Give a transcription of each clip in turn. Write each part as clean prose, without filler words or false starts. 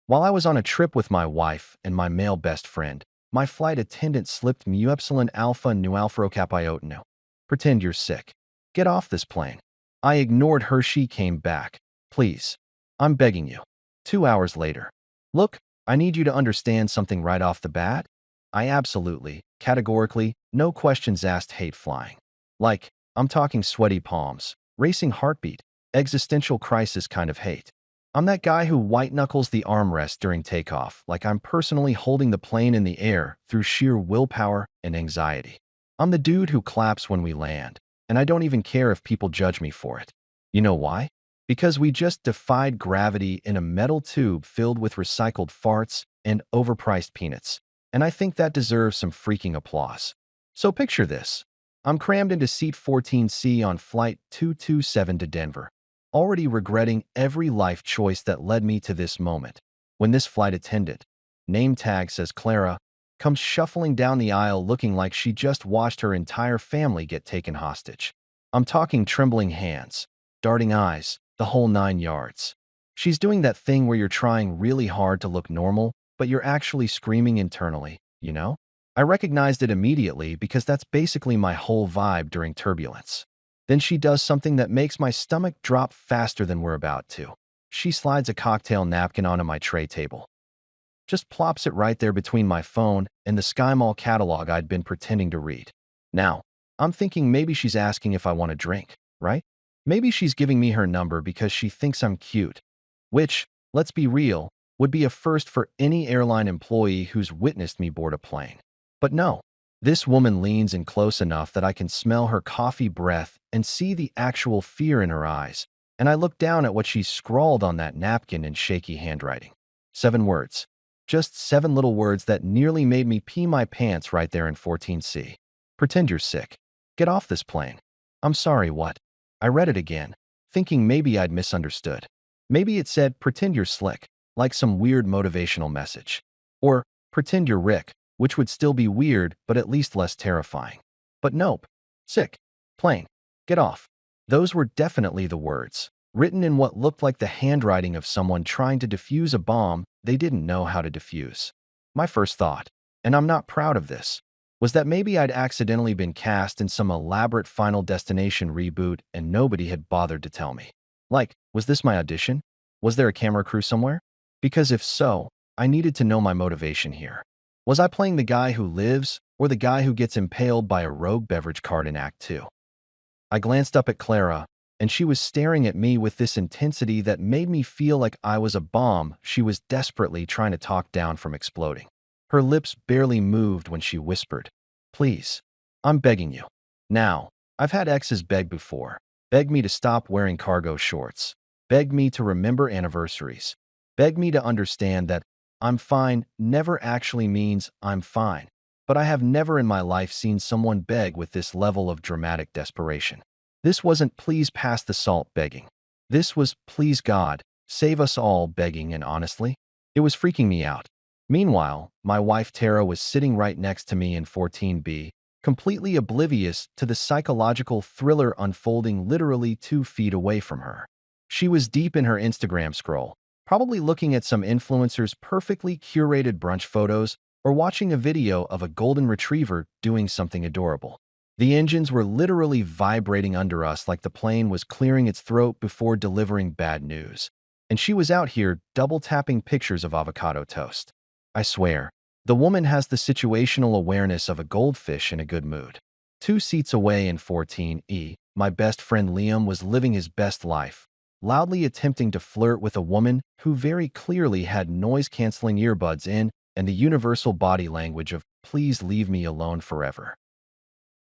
While I was on a trip with my wife and my male best friend, my flight attendant slipped mu epsilon alpha nu alpha capiotino. Pretend you're sick. Get off this plane. I ignored her. She came back. Please. I'm begging you. 2 hours later. Look, I need you to understand something right off the bat. I absolutely, categorically, no questions asked hate flying. Like, I'm talking sweaty palms, racing heartbeat, existential crisis kind of hate. I'm that guy who white-knuckles the armrest during takeoff, like I'm personally holding the plane in the air through sheer willpower and anxiety. I'm the dude who claps when we land, and I don't even care if people judge me for it. You know why? Because we just defied gravity in a metal tube filled with recycled farts and overpriced peanuts, and I think that deserves some freaking applause. So picture this. I'm crammed into seat 14C on flight 227 to Denver, already regretting every life choice that led me to this moment, when this flight attendant, name tag says Clara, comes shuffling down the aisle looking like she just watched her entire family get taken hostage. I'm talking trembling hands, darting eyes, the whole 9 yards. She's doing that thing where you're trying really hard to look normal, but you're actually screaming internally, you know? I recognized it immediately because that's basically my whole vibe during turbulence. Then she does something that makes my stomach drop faster than we're about to. She slides a cocktail napkin onto my tray table. Just plops it right there between my phone and the Sky Mall catalog I'd been pretending to read. Now, I'm thinking maybe she's asking if I want a drink, right? Maybe she's giving me her number because she thinks I'm cute, which, let's be real, would be a first for any airline employee who's witnessed me board a plane. But no, this woman leans in close enough that I can smell her coffee breath and see the actual fear in her eyes, and I look down at what she's scrawled on that napkin in shaky handwriting. 7 words. Just 7 little words that nearly made me pee my pants right there in 14C. Pretend you're sick. Get off this plane. I'm sorry, what? I read it again, thinking maybe I'd misunderstood. Maybe it said, pretend you're slick, like some weird motivational message. Or, pretend you're Rick, which would still be weird, but at least less terrifying. But nope. Sick. Plane. Get off. Those were definitely the words, written in what looked like the handwriting of someone trying to defuse a bomb they didn't know how to defuse. My first thought, and I'm not proud of this, was that maybe I'd accidentally been cast in some elaborate Final Destination reboot and nobody had bothered to tell me. Like, was this my audition? Was there a camera crew somewhere? Because if so, I needed to know my motivation here. Was I playing the guy who lives or the guy who gets impaled by a rogue beverage cart in Act 2? I glanced up at Clara, and she was staring at me with this intensity that made me feel like I was a bomb she was desperately trying to talk down from exploding. Her lips barely moved when she whispered, "Please, I'm begging you. Now, I've had exes beg before. Begged me to stop wearing cargo shorts. Begged me to remember anniversaries. Begged me to understand that I'm fine never actually means I'm fine. But I have never in my life seen someone beg with this level of dramatic desperation. This wasn't please pass the salt begging. This was please God, save us all begging, and honestly, it was freaking me out. Meanwhile, my wife Tara was sitting right next to me in 14B, completely oblivious to the psychological thriller unfolding literally 2 feet away from her. She was deep in her Instagram scroll, probably looking at some influencer's perfectly curated brunch photos or watching a video of a golden retriever doing something adorable. The engines were literally vibrating under us like the plane was clearing its throat before delivering bad news. And she was out here double-tapping pictures of avocado toast. I swear, the woman has the situational awareness of a goldfish in a good mood. 2 seats away in 14E, my best friend Liam was living his best life, loudly attempting to flirt with a woman who very clearly had noise-canceling earbuds in and the universal body language of "please leave me alone forever."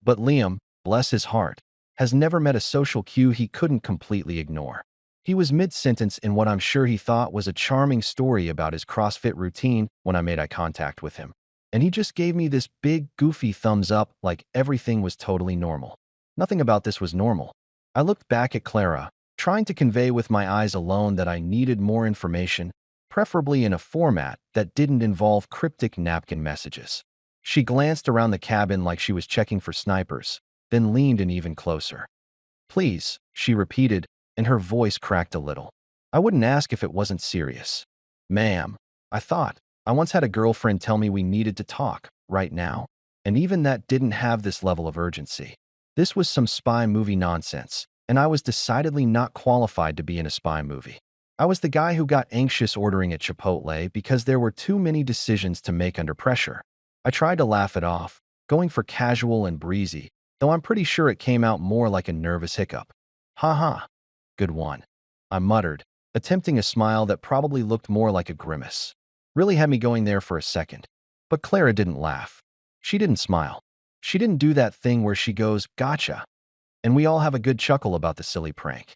But Liam, bless his heart, has never met a social cue he couldn't completely ignore. He was mid-sentence in what I'm sure he thought was a charming story about his CrossFit routine when I made eye contact with him. And he just gave me this big, goofy thumbs up like everything was totally normal. Nothing about this was normal. I looked back at Clara, trying to convey with my eyes alone that I needed more information, preferably in a format that didn't involve cryptic napkin messages. She glanced around the cabin like she was checking for snipers, then leaned in even closer. "Please," she repeated, and her voice cracked a little. "I wouldn't ask if it wasn't serious." "Ma'am, I thought, I once had a girlfriend tell me we needed to talk, right now. And even that didn't have this level of urgency. This was some spy movie nonsense, and I was decidedly not qualified to be in a spy movie. I was the guy who got anxious ordering at Chipotle because there were too many decisions to make under pressure. I tried to laugh it off, going for casual and breezy, though I'm pretty sure it came out more like a nervous hiccup. Ha ha. Good one. I muttered, attempting a smile that probably looked more like a grimace. Really had me going there for a second. But Clara didn't laugh. She didn't smile. She didn't do that thing where she goes, gotcha. And we all have a good chuckle about the silly prank.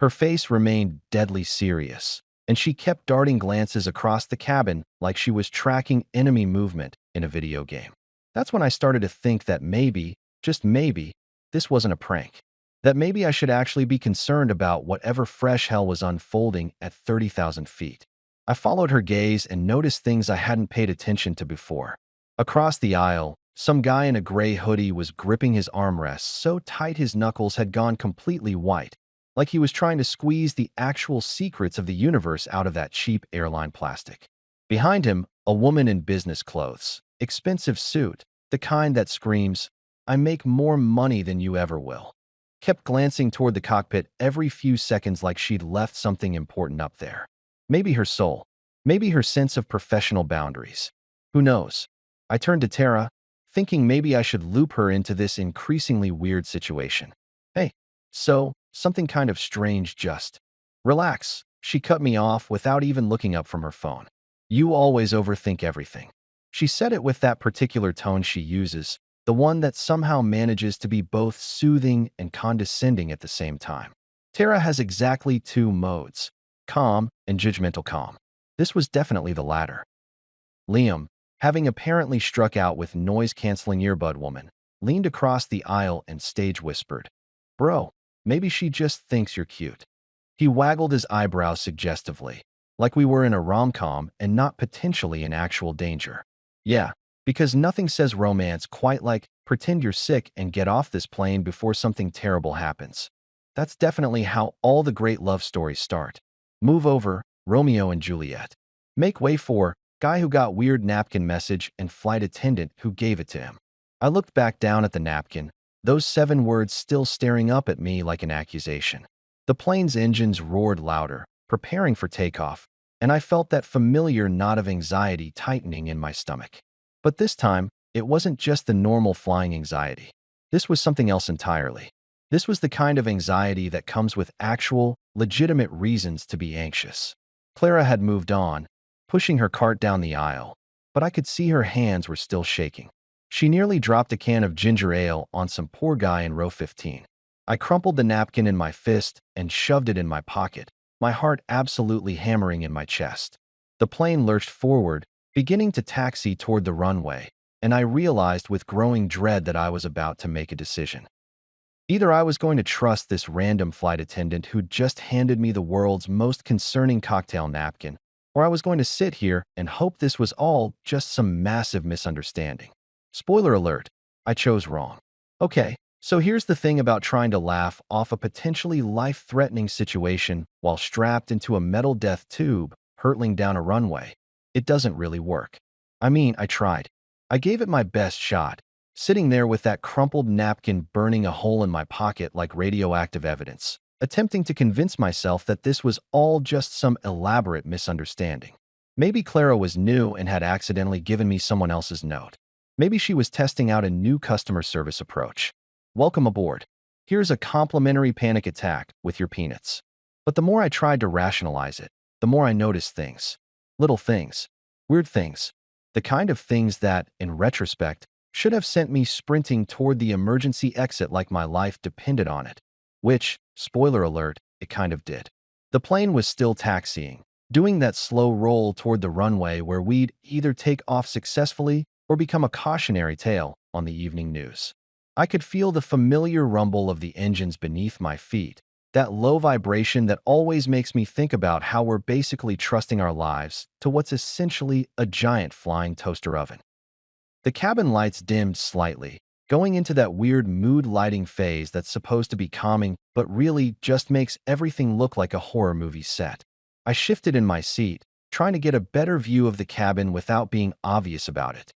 Her face remained deadly serious, and she kept darting glances across the cabin like she was tracking enemy movement in a video game. That's when I started to think that maybe, just maybe, this wasn't a prank. That maybe I should actually be concerned about whatever fresh hell was unfolding at 30,000 feet. I followed her gaze and noticed things I hadn't paid attention to before. Across the aisle, some guy in a gray hoodie was gripping his armrests so tight his knuckles had gone completely white, like he was trying to squeeze the actual secrets of the universe out of that cheap airline plastic. Behind him, a woman in business clothes, expensive suit, the kind that screams, "I make more money than you ever will," kept glancing toward the cockpit every few seconds like she'd left something important up there. Maybe her soul, maybe her sense of professional boundaries. Who knows? I turned to Tara, thinking maybe I should loop her into this increasingly weird situation. Hey, so, something kind of strange just. Relax, she cut me off without even looking up from her phone. You always overthink everything. She said it with that particular tone she uses, the one that somehow manages to be both soothing and condescending at the same time. Tara has exactly two modes, calm and judgmental calm. This was definitely the latter. Liam, having apparently struck out with noise-canceling earbud woman, leaned across the aisle and stage whispered, "Bro, maybe she just thinks you're cute." He waggled his eyebrows suggestively, like we were in a rom-com and not potentially in actual danger. Yeah, because nothing says romance quite like pretend you're sick and get off this plane before something terrible happens. That's definitely how all the great love stories start. Move over, Romeo and Juliet. Make way for guy who got weird napkin message and flight attendant who gave it to him. I looked back down at the napkin, those 7 words still staring up at me like an accusation. The plane's engines roared louder, preparing for takeoff, and I felt that familiar knot of anxiety tightening in my stomach. But this time, it wasn't just the normal flying anxiety. This was something else entirely. This was the kind of anxiety that comes with actual, legitimate reasons to be anxious. Clara had moved on, pushing her cart down the aisle, but I could see her hands were still shaking. She nearly dropped a can of ginger ale on some poor guy in row 15. I crumpled the napkin in my fist and shoved it in my pocket, my heart absolutely hammering in my chest. The plane lurched forward, beginning to taxi toward the runway, and I realized with growing dread that I was about to make a decision. Either I was going to trust this random flight attendant who'd just handed me the world's most concerning cocktail napkin, or I was going to sit here and hope this was all just some massive misunderstanding. Spoiler alert, I chose wrong. Okay, so here's the thing about trying to laugh off a potentially life-threatening situation while strapped into a metal death tube hurtling down a runway. It doesn't really work. I mean, I tried. I gave it my best shot, sitting there with that crumpled napkin burning a hole in my pocket like radioactive evidence, attempting to convince myself that this was all just some elaborate misunderstanding. Maybe Clara was new and had accidentally given me someone else's note. Maybe she was testing out a new customer service approach. Welcome aboard. Here's a complimentary panic attack with your peanuts. But the more I tried to rationalize it, the more I noticed things. Little things. Weird things. The kind of things that, in retrospect, should have sent me sprinting toward the emergency exit like my life depended on it. Which, spoiler alert, it kind of did. The plane was still taxiing, doing that slow roll toward the runway where we'd either take off successfully or become a cautionary tale on the evening news. I could feel the familiar rumble of the engines beneath my feet, that low vibration that always makes me think about how we're basically trusting our lives to what's essentially a giant flying toaster oven. The cabin lights dimmed slightly, going into that weird mood lighting phase that's supposed to be calming but really just makes everything look like a horror movie set. I shifted in my seat, trying to get a better view of the cabin without being obvious about it.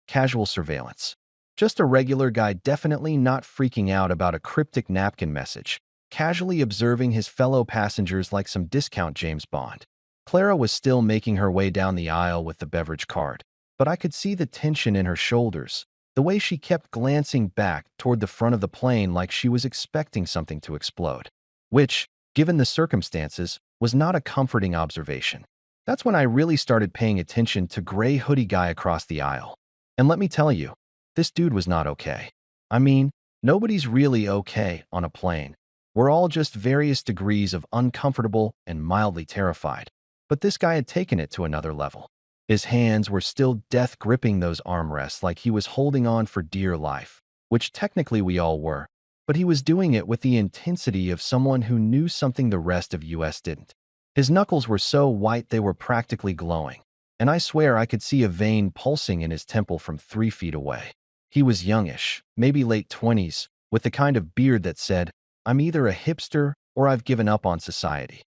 Casual surveillance. Just a regular guy definitely not freaking out about a cryptic napkin message, casually observing his fellow passengers like some discount James Bond. Clara was still making her way down the aisle with the beverage cart, but I could see the tension in her shoulders, the way she kept glancing back toward the front of the plane like she was expecting something to explode. Which, given the circumstances, was not a comforting observation. That's when I really started paying attention to gray hoodie guy across the aisle. And let me tell you, this dude was not okay. I mean, nobody's really okay on a plane. We're all just various degrees of uncomfortable and mildly terrified. But this guy had taken it to another level. His hands were still death gripping those armrests like he was holding on for dear life, which technically we all were, but he was doing it with the intensity of someone who knew something the rest of US didn't. His knuckles were so white they were practically glowing, and I swear I could see a vein pulsing in his temple from 3 feet away. He was youngish, maybe late 20s, with the kind of beard that said, "I'm either a hipster or I've given up on society."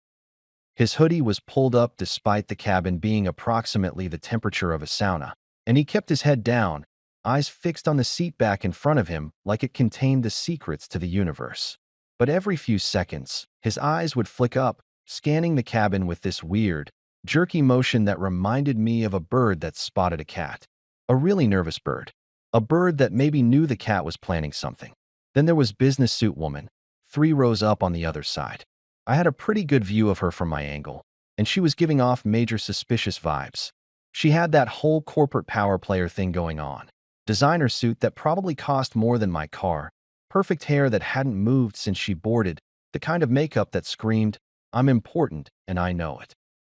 His hoodie was pulled up despite the cabin being approximately the temperature of a sauna, and he kept his head down, eyes fixed on the seat back in front of him like it contained the secrets to the universe. But every few seconds, his eyes would flick up, scanning the cabin with this weird, jerky motion that reminded me of a bird that spotted a cat. A really nervous bird. A bird that maybe knew the cat was planning something. Then there was business suit woman, 3 rows up on the other side. I had a pretty good view of her from my angle, and she was giving off major suspicious vibes. She had that whole corporate power player thing going on. Designer suit that probably cost more than my car, perfect hair that hadn't moved since she boarded, the kind of makeup that screamed, "I'm important and I know it."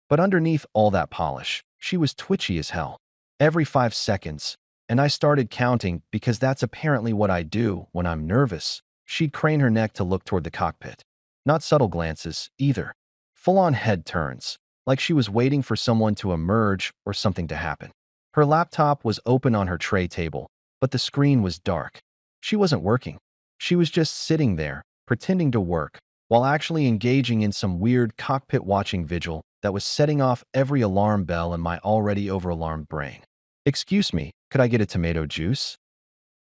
But underneath all that polish, she was twitchy as hell. Every 5 seconds, and I started counting because that's apparently what I do when I'm nervous, she'd crane her neck to look toward the cockpit. Not subtle glances, either. Full-on head turns, like she was waiting for someone to emerge or something to happen. Her laptop was open on her tray table, but the screen was dark. She wasn't working. She was just sitting there, pretending to work, while actually engaging in some weird cockpit watching vigil that was setting off every alarm bell in my already over-alarmed brain. "Excuse me, could I get a tomato juice?"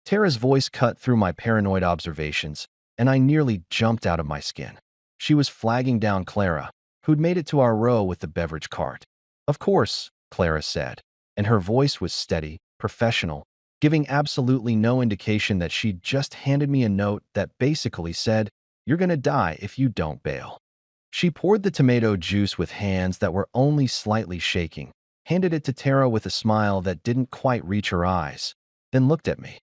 Tara's voice cut through my paranoid observations, and I nearly jumped out of my skin. She was flagging down Clara, who'd made it to our row with the beverage cart. "Of course," Clara said, and her voice was steady, professional, giving absolutely no indication that she'd just handed me a note that basically said, "You're gonna die if you don't bail." She poured the tomato juice with hands that were only slightly shaking, handed it to Tara with a smile that didn't quite reach her eyes, then looked at me.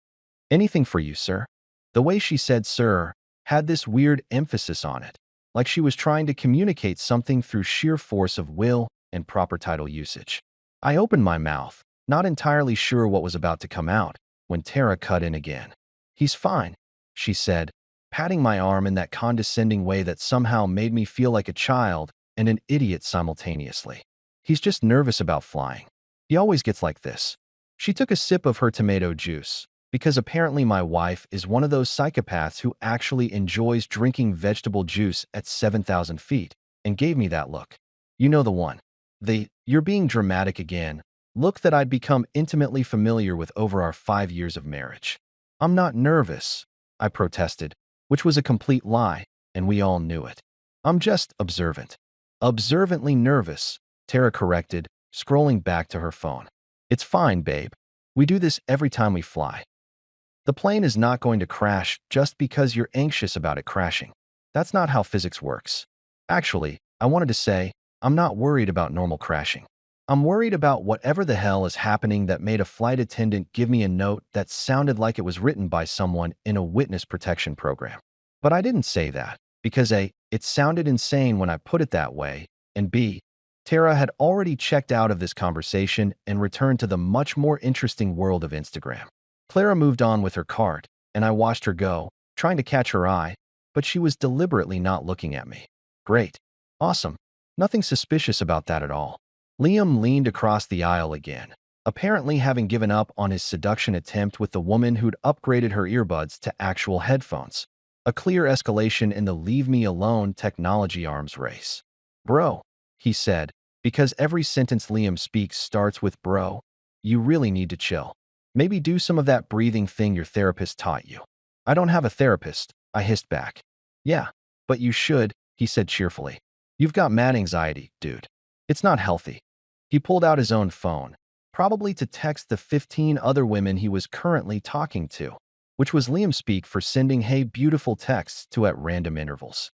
"Anything for you, sir?" The way she said "sir" had this weird emphasis on it, like she was trying to communicate something through sheer force of will and proper title usage. I opened my mouth, not entirely sure what was about to come out, when Tara cut in again. "He's fine," she said, patting my arm in that condescending way that somehow made me feel like a child and an idiot simultaneously. "He's just nervous about flying. He always gets like this." She took a sip of her tomato juice, because apparently my wife is one of those psychopaths who actually enjoys drinking vegetable juice at 7,000 feet, and gave me that look. You know the one. The "you're being dramatic again" look that I'd become intimately familiar with over our 5 years of marriage. "I'm not nervous," I protested, which was a complete lie, and we all knew it. "I'm just observant." "Observantly nervous," Tara corrected, scrolling back to her phone. "It's fine, babe. We do this every time we fly. The plane is not going to crash just because you're anxious about it crashing. That's not how physics works. Actually, I wanted to say, I'm not worried about normal crashing. I'm worried about whatever the hell is happening that made a flight attendant give me a note that sounded like it was written by someone in a witness protection program. But I didn't say that, because A, it sounded insane when I put it that way, and B, Tara had already checked out of this conversation and returned to the much more interesting world of Instagram. Clara moved on with her cart, and I watched her go, trying to catch her eye, but she was deliberately not looking at me. Great. Awesome. Nothing suspicious about that at all. Liam leaned across the aisle again, apparently having given up on his seduction attempt with the woman who'd upgraded her earbuds to actual headphones. A clear escalation in the leave me alone technology arms race. "Bro," he said, because every sentence Liam speaks starts with bro. You really need to chill. Maybe do some of that breathing thing your therapist taught you. I don't have a therapist, I hissed back. Yeah, but you should, he said cheerfully. You've got mad anxiety, dude. It's not healthy. He pulled out his own phone, probably to text the 15 other women he was currently talking to, which was Liam speak for sending hey beautiful texts to at random intervals.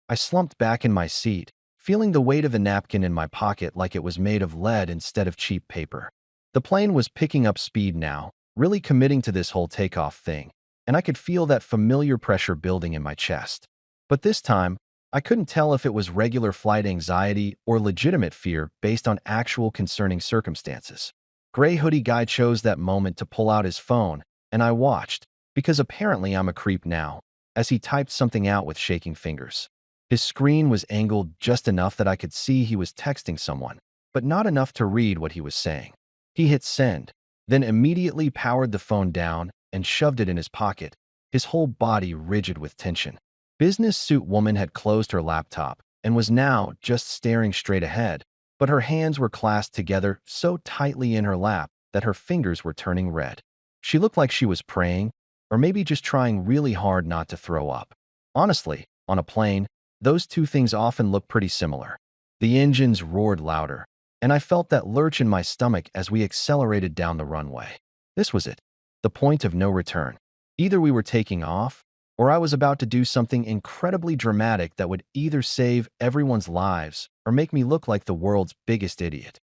I slumped back in my seat, feeling the weight of the napkin in my pocket like it was made of lead instead of cheap paper. The plane was picking up speed now, really committing to this whole takeoff thing, and I could feel that familiar pressure building in my chest. But this time, I couldn't tell if it was regular flight anxiety or legitimate fear based on actual concerning circumstances. Gray hoodie guy chose that moment to pull out his phone, and I watched, because apparently I'm a creep now, as he typed something out with shaking fingers. His screen was angled just enough that I could see he was texting someone, but not enough to read what he was saying. He hit send, then immediately powered the phone down and shoved it in his pocket, his whole body rigid with tension. Business suit woman had closed her laptop and was now just staring straight ahead, but her hands were clasped together so tightly in her lap that her fingers were turning red. She looked like she was praying, or maybe just trying really hard not to throw up. Honestly, on a plane, those two things often look pretty similar. The engines roared louder, and I felt that lurch in my stomach as we accelerated down the runway. This was it, the point of no return. Either we were taking off, or I was about to do something incredibly dramatic that would either save everyone's lives or make me look like the world's biggest idiot.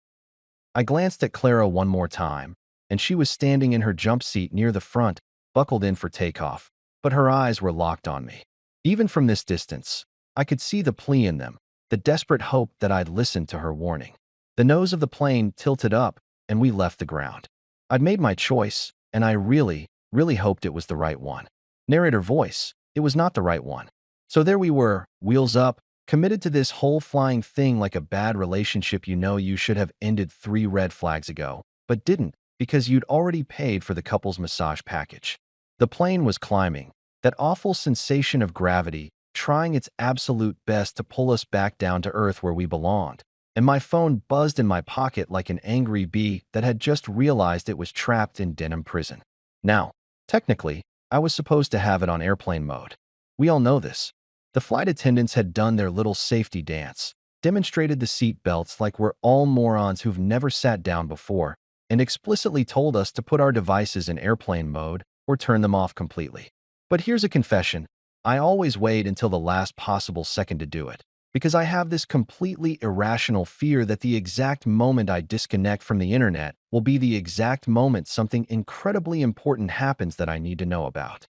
I glanced at Clara one more time, and she was standing in her jump seat near the front, buckled in for takeoff, but her eyes were locked on me. Even from this distance, I could see the plea in them, the desperate hope that I'd listened to her warning. The nose of the plane tilted up, and we left the ground. I'd made my choice, and I really hoped it was the right one. Narrator voice, it was not the right one. So there we were, wheels up, committed to this whole flying thing like a bad relationship you should have ended 3 red flags ago, but didn't because you'd already paid for the couple's massage package. The plane was climbing, that awful sensation of gravity, trying its absolute best to pull us back down to earth where we belonged, and my phone buzzed in my pocket like an angry bee that had just realized it was trapped in denim prison. Now, technically, I was supposed to have it on airplane mode. We all know this. The flight attendants had done their little safety dance, demonstrated the seat belts like we're all morons who've never sat down before, and explicitly told us to put our devices in airplane mode or turn them off completely. But here's a confession. I always wait until the last possible second to do it, because I have this completely irrational fear that the exact moment I disconnect from the internet will be the exact moment something incredibly important happens that I need to know about.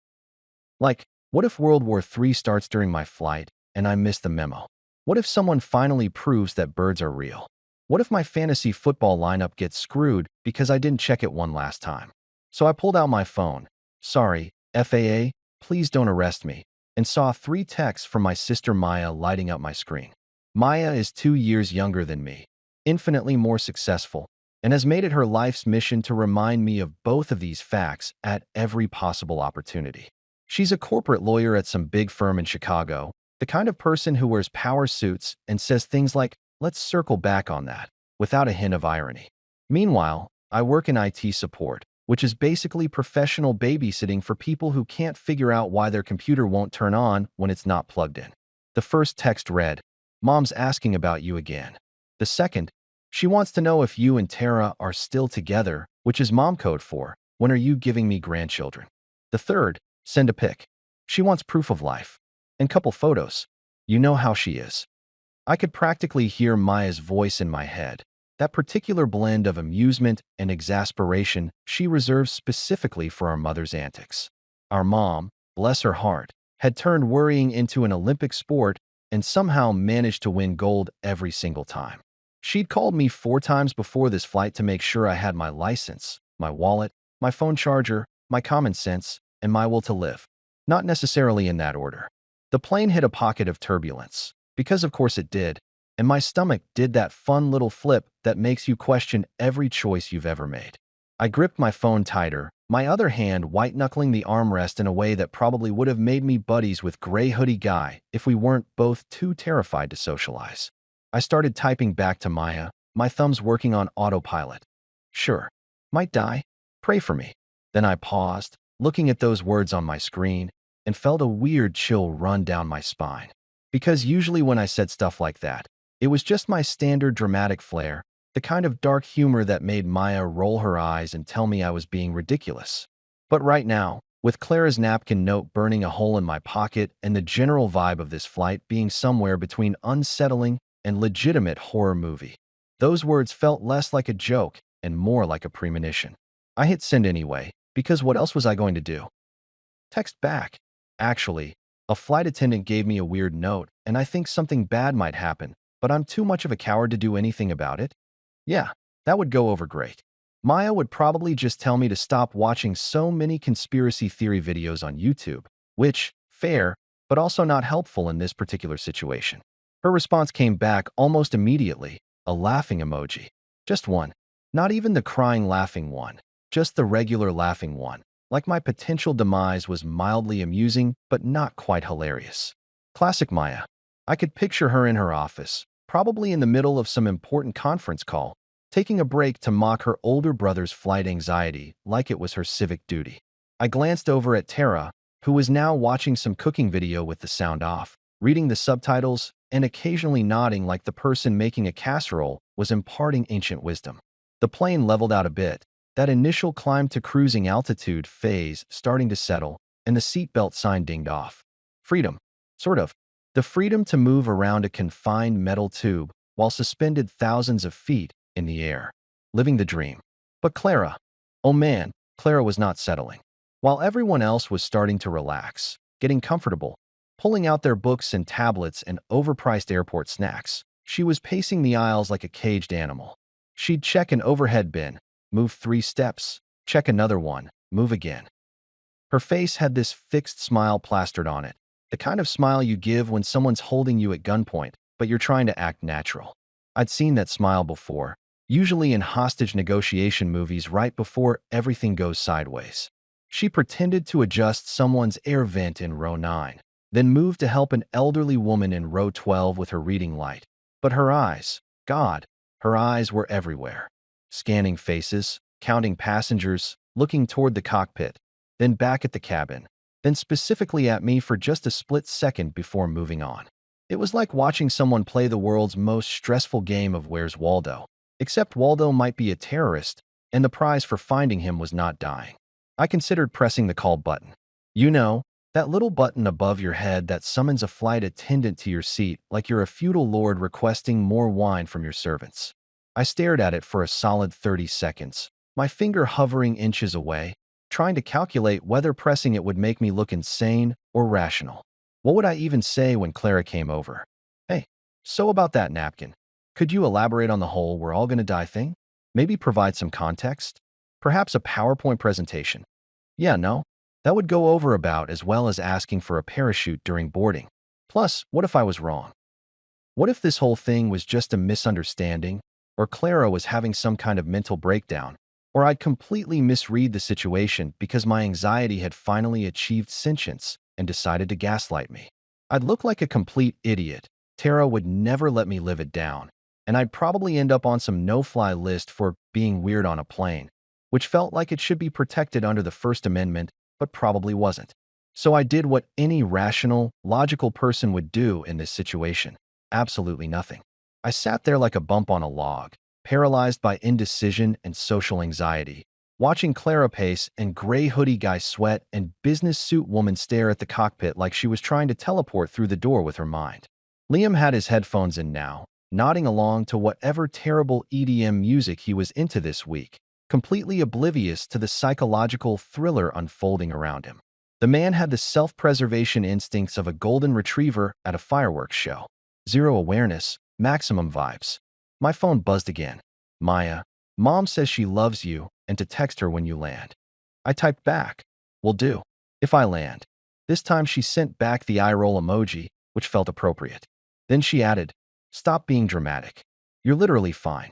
Like, what if World War III starts during my flight and I miss the memo? What if someone finally proves that birds are real? What if my fantasy football lineup gets screwed because I didn't check it one last time? So I pulled out my phone. Sorry, FAA, please don't arrest me, and saw 3 texts from my sister Maya lighting up my screen. Maya is 2 years younger than me, infinitely more successful, and has made it her life's mission to remind me of both of these facts at every possible opportunity. She's a corporate lawyer at some big firm in Chicago, the kind of person who wears power suits and says things like, "Let's circle back on that," without a hint of irony. Meanwhile, I work in IT support, which is basically professional babysitting for people who can't figure out why their computer won't turn on when it's not plugged in. The first text read, "Mom's asking about you again." The second, "She wants to know if you and Tara are still together," which is mom code for, "When are you giving me grandchildren?" The third, "Send a pic. She wants proof of life. And couple photos. You know how she is." I could practically hear Maya's voice in my head, that particular blend of amusement and exasperation she reserves specifically for our mother's antics. Our mom, bless her heart, had turned worrying into an Olympic sport and somehow managed to win gold every single time. She'd called me 4 times before this flight to make sure I had my license, my wallet, my phone charger, my common sense, and my will to live. Not necessarily in that order. The plane hit a pocket of turbulence, because of course it did, and my stomach did that fun little flip that makes you question every choice you've ever made. I gripped my phone tighter, my other hand white-knuckling the armrest in a way that probably would have made me buddies with Gray Hoodie Guy if we weren't both too terrified to socialize. I started typing back to Maya, my thumbs working on autopilot. Sure. Might die. Pray for me. Then I paused, looking at those words on my screen, and felt a weird chill run down my spine. Because usually when I said stuff like that, it was just my standard dramatic flair, the kind of dark humor that made Maya roll her eyes and tell me I was being ridiculous. But right now, with Clara's napkin note burning a hole in my pocket and the general vibe of this flight being somewhere between unsettling and legitimate horror movie, those words felt less like a joke and more like a premonition. I hit send anyway, because what else was I going to do? Text back. Actually, a flight attendant gave me a weird note, and I think something bad might happen, but I'm too much of a coward to do anything about it. Yeah, that would go over great. Maya would probably just tell me to stop watching so many conspiracy theory videos on YouTube, which, fair, but also not helpful in this particular situation. Her response came back almost immediately, a laughing emoji. Just one. Not even the crying laughing one, just the regular laughing one. Like my potential demise was mildly amusing, but not quite hilarious. Classic Maya. I could picture her in her office, probably in the middle of some important conference call, taking a break to mock her older brother's flight anxiety like it was her civic duty. I glanced over at Tara, who was now watching some cooking video with the sound off, reading the subtitles, and occasionally nodding like the person making a casserole was imparting ancient wisdom. The plane leveled out a bit, that initial climb to cruising altitude phase starting to settle, and the seatbelt sign dinged off. Freedom. Sort of. The freedom to move around a confined metal tube while suspended thousands of feet in the air. Living the dream. But Clara. Oh man, Clara was not settling. While everyone else was starting to relax, getting comfortable, pulling out their books and tablets and overpriced airport snacks, she was pacing the aisles like a caged animal. She'd check an overhead bin, move 3 steps, check another one, move again. Her face had this fixed smile plastered on it, the kind of smile you give when someone's holding you at gunpoint, but you're trying to act natural. I'd seen that smile before, usually in hostage negotiation movies right before everything goes sideways. She pretended to adjust someone's air vent in row 9, then moved to help an elderly woman in row 12 with her reading light. But her eyes, God, her eyes were everywhere. Scanning faces, counting passengers, looking toward the cockpit, then back at the cabin, then specifically at me for just a split second before moving on. It was like watching someone play the world's most stressful game of Where's Waldo, except Waldo might be a terrorist, and the prize for finding him was not dying. I considered pressing the call button. You know, that little button above your head that summons a flight attendant to your seat like you're a feudal lord requesting more wine from your servants. I stared at it for a solid 30 seconds, my finger hovering inches away, trying to calculate whether pressing it would make me look insane or rational. What would I even say when Clara came over? Hey, so about that napkin. Could you elaborate on the whole we're all gonna die thing? Maybe provide some context? Perhaps a PowerPoint presentation? Yeah, no? That would go over about as well as asking for a parachute during boarding. Plus, what if I was wrong? What if this whole thing was just a misunderstanding, or Clara was having some kind of mental breakdown, or I'd completely misread the situation because my anxiety had finally achieved sentience and decided to gaslight me? I'd look like a complete idiot. Tara would never let me live it down, and I'd probably end up on some no-fly list for being weird on a plane, which felt like it should be protected under the First Amendment, but probably wasn't. So I did what any rational, logical person would do in this situation. Absolutely nothing. I sat there like a bump on a log, paralyzed by indecision and social anxiety, watching Clara pace and gray hoodie guy sweat and business suit woman stare at the cockpit like she was trying to teleport through the door with her mind. Liam had his headphones in now, nodding along to whatever terrible EDM music he was into this week, completely oblivious to the psychological thriller unfolding around him. The man had the self-preservation instincts of a golden retriever at a fireworks show. Zero awareness, maximum vibes. My phone buzzed again. Maya, Mom says she loves you and to text her when you land. I typed back, will do, if I land. This time she sent back the eye roll emoji, which felt appropriate. Then she added, stop being dramatic. You're literally fine.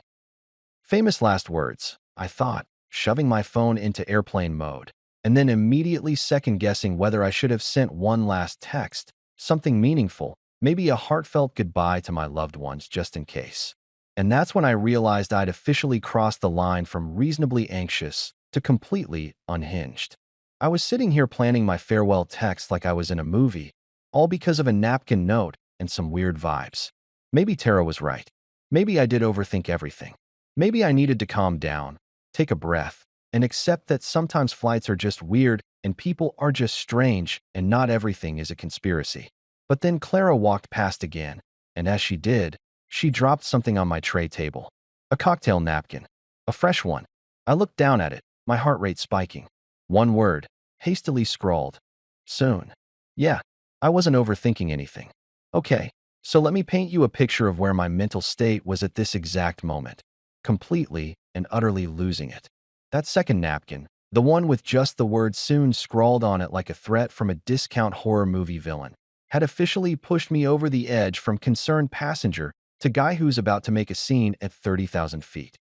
Famous last words, I thought, shoving my phone into airplane mode, and then immediately second-guessing whether I should have sent one last text, something meaningful, Maybe a heartfelt goodbye to my loved ones just in case. And that's when I realized I'd officially crossed the line from reasonably anxious to completely unhinged. I was sitting here planning my farewell text like I was in a movie, all because of a napkin note and some weird vibes. Maybe Tara was right. Maybe I did overthink everything. Maybe I needed to calm down, take a breath, and accept that sometimes flights are just weird and people are just strange and not everything is a conspiracy. But then Clara walked past again, and as she did, she dropped something on my tray table. A cocktail napkin. A fresh one. I looked down at it, my heart rate spiking. One word, hastily scrawled. Soon. Yeah, I wasn't overthinking anything. Okay, so let me paint you a picture of where my mental state was at this exact moment. Completely and utterly losing it. That second napkin, the one with just the word soon scrawled on it like a threat from a discount horror movie villain, had officially pushed me over the edge from concerned passenger to guy who's about to make a scene at 30,000 feet.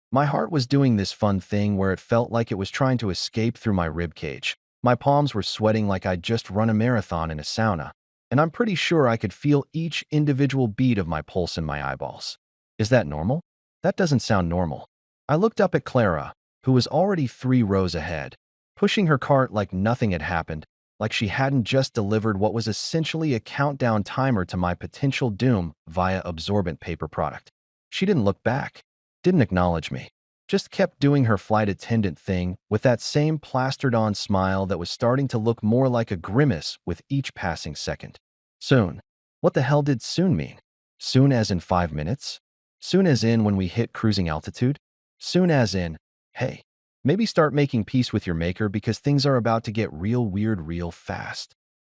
My heart was doing this fun thing where it felt like it was trying to escape through my ribcage. My palms were sweating like I'd just run a marathon in a sauna, and I'm pretty sure I could feel each individual beat of my pulse in my eyeballs. Is that normal? That doesn't sound normal. I looked up at Clara, who was already 3 rows ahead, pushing her cart like nothing had happened, like she hadn't just delivered what was essentially a countdown timer to my potential doom via absorbent paper product. She didn't look back, didn't acknowledge me, just kept doing her flight attendant thing with that same plastered-on smile that was starting to look more like a grimace with each passing second. Soon. What the hell did soon mean? Soon as in 5 minutes? Soon as in when we hit cruising altitude? Soon as in, hey, maybe start making peace with your maker because things are about to get real weird real fast.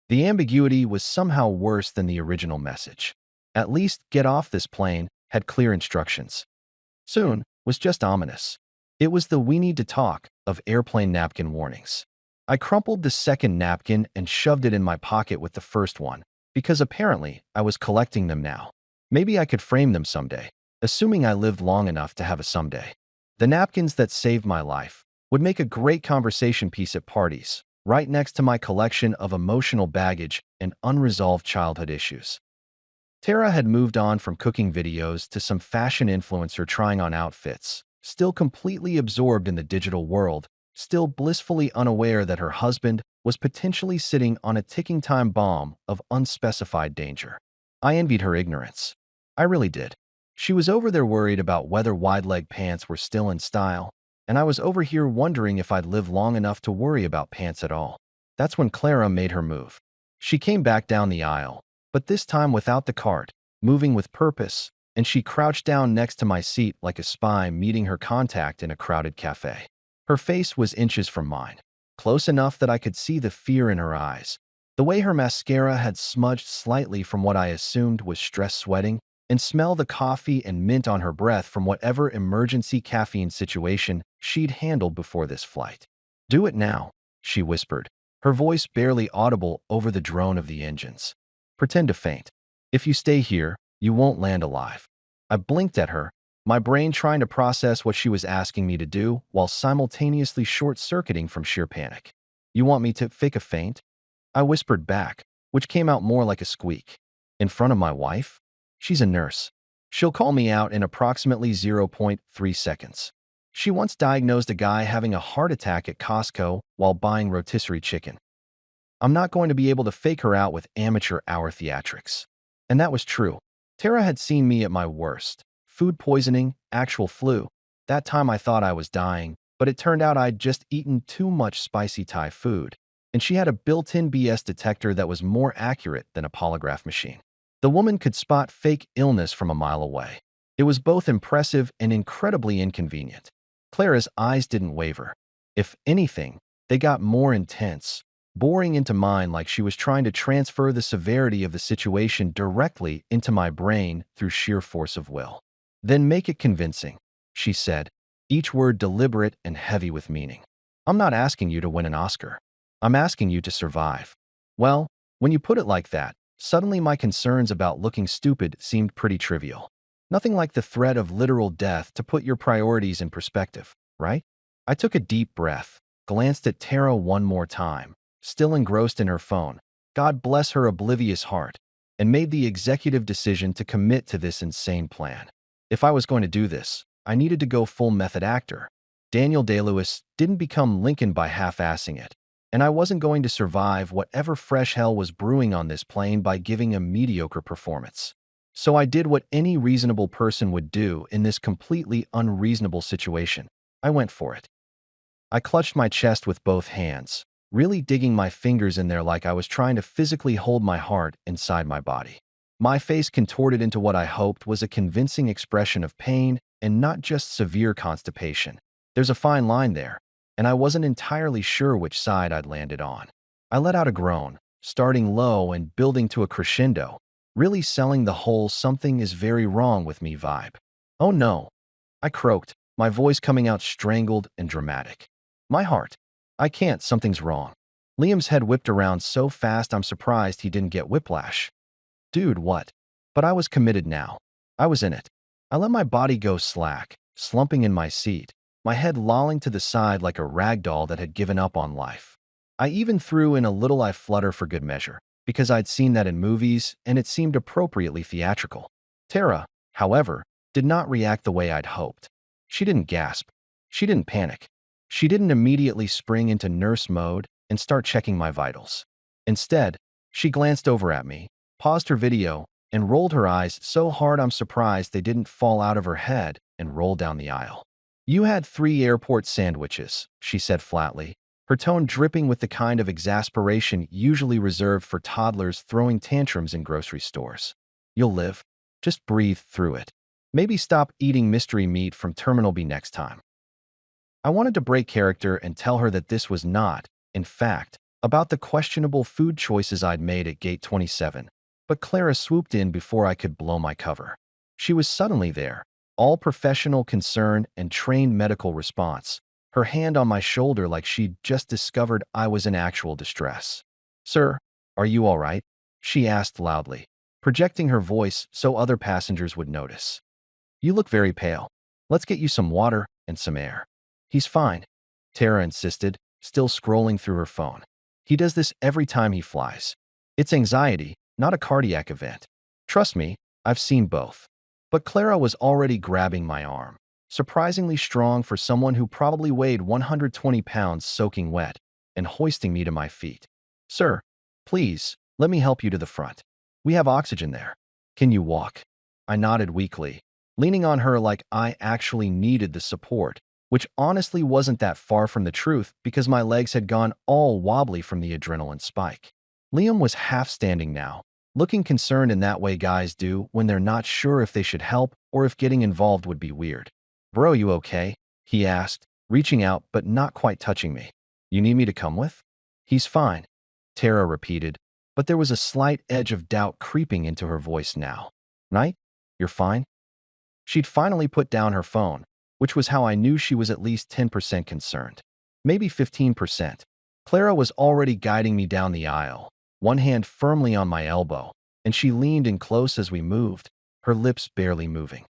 The ambiguity was somehow worse than the original message. At least get off this plane had clear instructions. Soon was just ominous. It was the we need to talk of airplane napkin warnings. I crumpled the second napkin and shoved it in my pocket with the first one, because apparently I was collecting them now. Maybe I could frame them someday, assuming I lived long enough to have a someday. The napkins that saved my life would make a great conversation piece at parties, right next to my collection of emotional baggage and unresolved childhood issues. Tara had moved on from cooking videos to some fashion influencer trying on outfits, still completely absorbed in the digital world, still blissfully unaware that her husband was potentially sitting on a ticking time bomb of unspecified danger. I envied her ignorance. I really did. She was over there worried about whether wide-leg pants were still in style, and I was over here wondering if I'd live long enough to worry about pants at all. That's when Clara made her move. She came back down the aisle, but this time without the cart, moving with purpose, and she crouched down next to my seat like a spy meeting her contact in a crowded cafe. Her face was inches from mine, close enough that I could see the fear in her eyes. The way her mascara had smudged slightly from what I assumed was stress sweating, and smell the coffee and mint on her breath from whatever emergency caffeine situation she'd handled before this flight. Do it now, she whispered, her voice barely audible over the drone of the engines. Pretend to faint. If you stay here, you won't land alive. I blinked at her, my brain trying to process what she was asking me to do while simultaneously short-circuiting from sheer panic. You want me to fake a faint? I whispered back, which came out more like a squeak. In front of my wife? She's a nurse. She'll call me out in approximately 0.3 seconds. She once diagnosed a guy having a heart attack at Costco while buying rotisserie chicken. I'm not going to be able to fake her out with amateur hour theatrics. And that was true. Tara had seen me at my worst. Food poisoning, actual flu. That time I thought I was dying, but it turned out I'd just eaten too much spicy Thai food. And she had a built-in BS detector that was more accurate than a polygraph machine. The woman could spot fake illness from a mile away. It was both impressive and incredibly inconvenient. Clara's eyes didn't waver. If anything, they got more intense, boring into mine like she was trying to transfer the severity of the situation directly into my brain through sheer force of will. Then make it convincing, she said, each word deliberate and heavy with meaning. I'm not asking you to win an Oscar. I'm asking you to survive. Well, when you put it like that, suddenly my concerns about looking stupid seemed pretty trivial. Nothing like the threat of literal death to put your priorities in perspective, right? I took a deep breath, glanced at Tara one more time, still engrossed in her phone. God bless her oblivious heart. and made the executive decision to commit to this insane plan. If I was going to do this, I needed to go full method actor. Daniel Day-Lewis didn't become Lincoln by half-assing it, and I wasn't going to survive whatever fresh hell was brewing on this plane by giving a mediocre performance. So I did what any reasonable person would do in this completely unreasonable situation. I went for it. I clutched my chest with both hands, really digging my fingers in there like I was trying to physically hold my heart inside my body. My face contorted into what I hoped was a convincing expression of pain and not just severe constipation. There's a fine line there, and I wasn't entirely sure which side I'd landed on. I let out a groan, starting low and building to a crescendo, really selling the whole "something is very wrong with me" vibe. "Oh no," I croaked, my voice coming out strangled and dramatic. "My heart. I can't, something's wrong." Liam's head whipped around so fast I'm surprised he didn't get whiplash. "Dude, what?" But I was committed now. I was in it. I let my body go slack, slumping in my seat, my head lolling to the side like a rag doll that had given up on life. I even threw in a little "I flutter" for good measure, because I'd seen that in movies and it seemed appropriately theatrical. Tara, however, did not react the way I'd hoped. She didn't gasp. She didn't panic. She didn't immediately spring into nurse mode and start checking my vitals. Instead, she glanced over at me, paused her video, and rolled her eyes so hard I'm surprised they didn't fall out of her head and roll down the aisle. "You had 3 airport sandwiches," she said flatly, her tone dripping with the kind of exasperation usually reserved for toddlers throwing tantrums in grocery stores. "You'll live. Just breathe through it. Maybe stop eating mystery meat from Terminal B next time." I wanted to break character and tell her that this was not, in fact, about the questionable food choices I'd made at Gate 27, but Clara swooped in before I could blow my cover. She was suddenly there, all professional concern and trained medical response, her hand on my shoulder like she'd just discovered I was in actual distress. "Sir, are you all right?" she asked loudly, projecting her voice so other passengers would notice. "You look very pale. Let's get you some water and some air." "He's fine," Tara insisted, still scrolling through her phone. "He does this every time he flies. It's anxiety, not a cardiac event. Trust me, I've seen both." But Clara was already grabbing my arm, surprisingly strong for someone who probably weighed 120 pounds soaking wet, and hoisting me to my feet. "Sir, please, let me help you to the front. We have oxygen there. Can you walk?" I nodded weakly, leaning on her like I actually needed the support, which honestly wasn't that far from the truth because my legs had gone all wobbly from the adrenaline spike. Liam was half standing now, looking concerned in that way guys do when they're not sure if they should help or if getting involved would be weird. "Bro, you okay?" he asked, reaching out but not quite touching me. "You need me to come with?" "He's fine," Tara repeated, but there was a slight edge of doubt creeping into her voice now. "Knight, you're fine?" She'd finally put down her phone, which was how I knew she was at least 10% concerned. Maybe 15%. Clara was already guiding me down the aisle, one hand firmly on my elbow, and she leaned in close as we moved, her lips barely moving.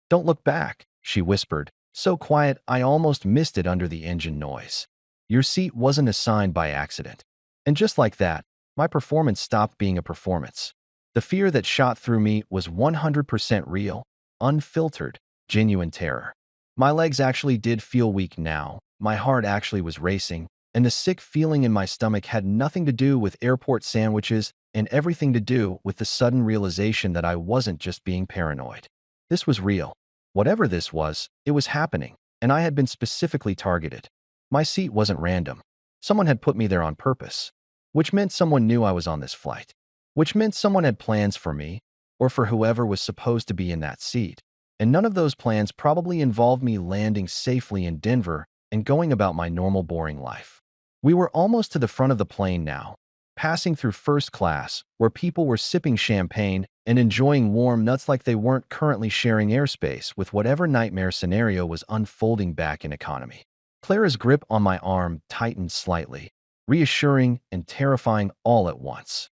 "Don't look back," she whispered, so quiet I almost missed it under the engine noise. "Your seat wasn't assigned by accident." And just like that, my performance stopped being a performance. The fear that shot through me was 100% real, unfiltered, genuine terror. My legs actually did feel weak now, my heart actually was racing, and the sick feeling in my stomach had nothing to do with airport sandwiches and everything to do with the sudden realization that I wasn't just being paranoid. This was real. Whatever this was, it was happening, and I had been specifically targeted. My seat wasn't random. Someone had put me there on purpose, which meant someone knew I was on this flight, which meant someone had plans for me, or for whoever was supposed to be in that seat. And none of those plans probably involved me landing safely in Denver and going about my normal boring life. We were almost to the front of the plane now, passing through first class, where people were sipping champagne and enjoying warm nuts like they weren't currently sharing airspace with whatever nightmare scenario was unfolding back in economy. Clara's grip on my arm tightened slightly, reassuring and terrifying all at once.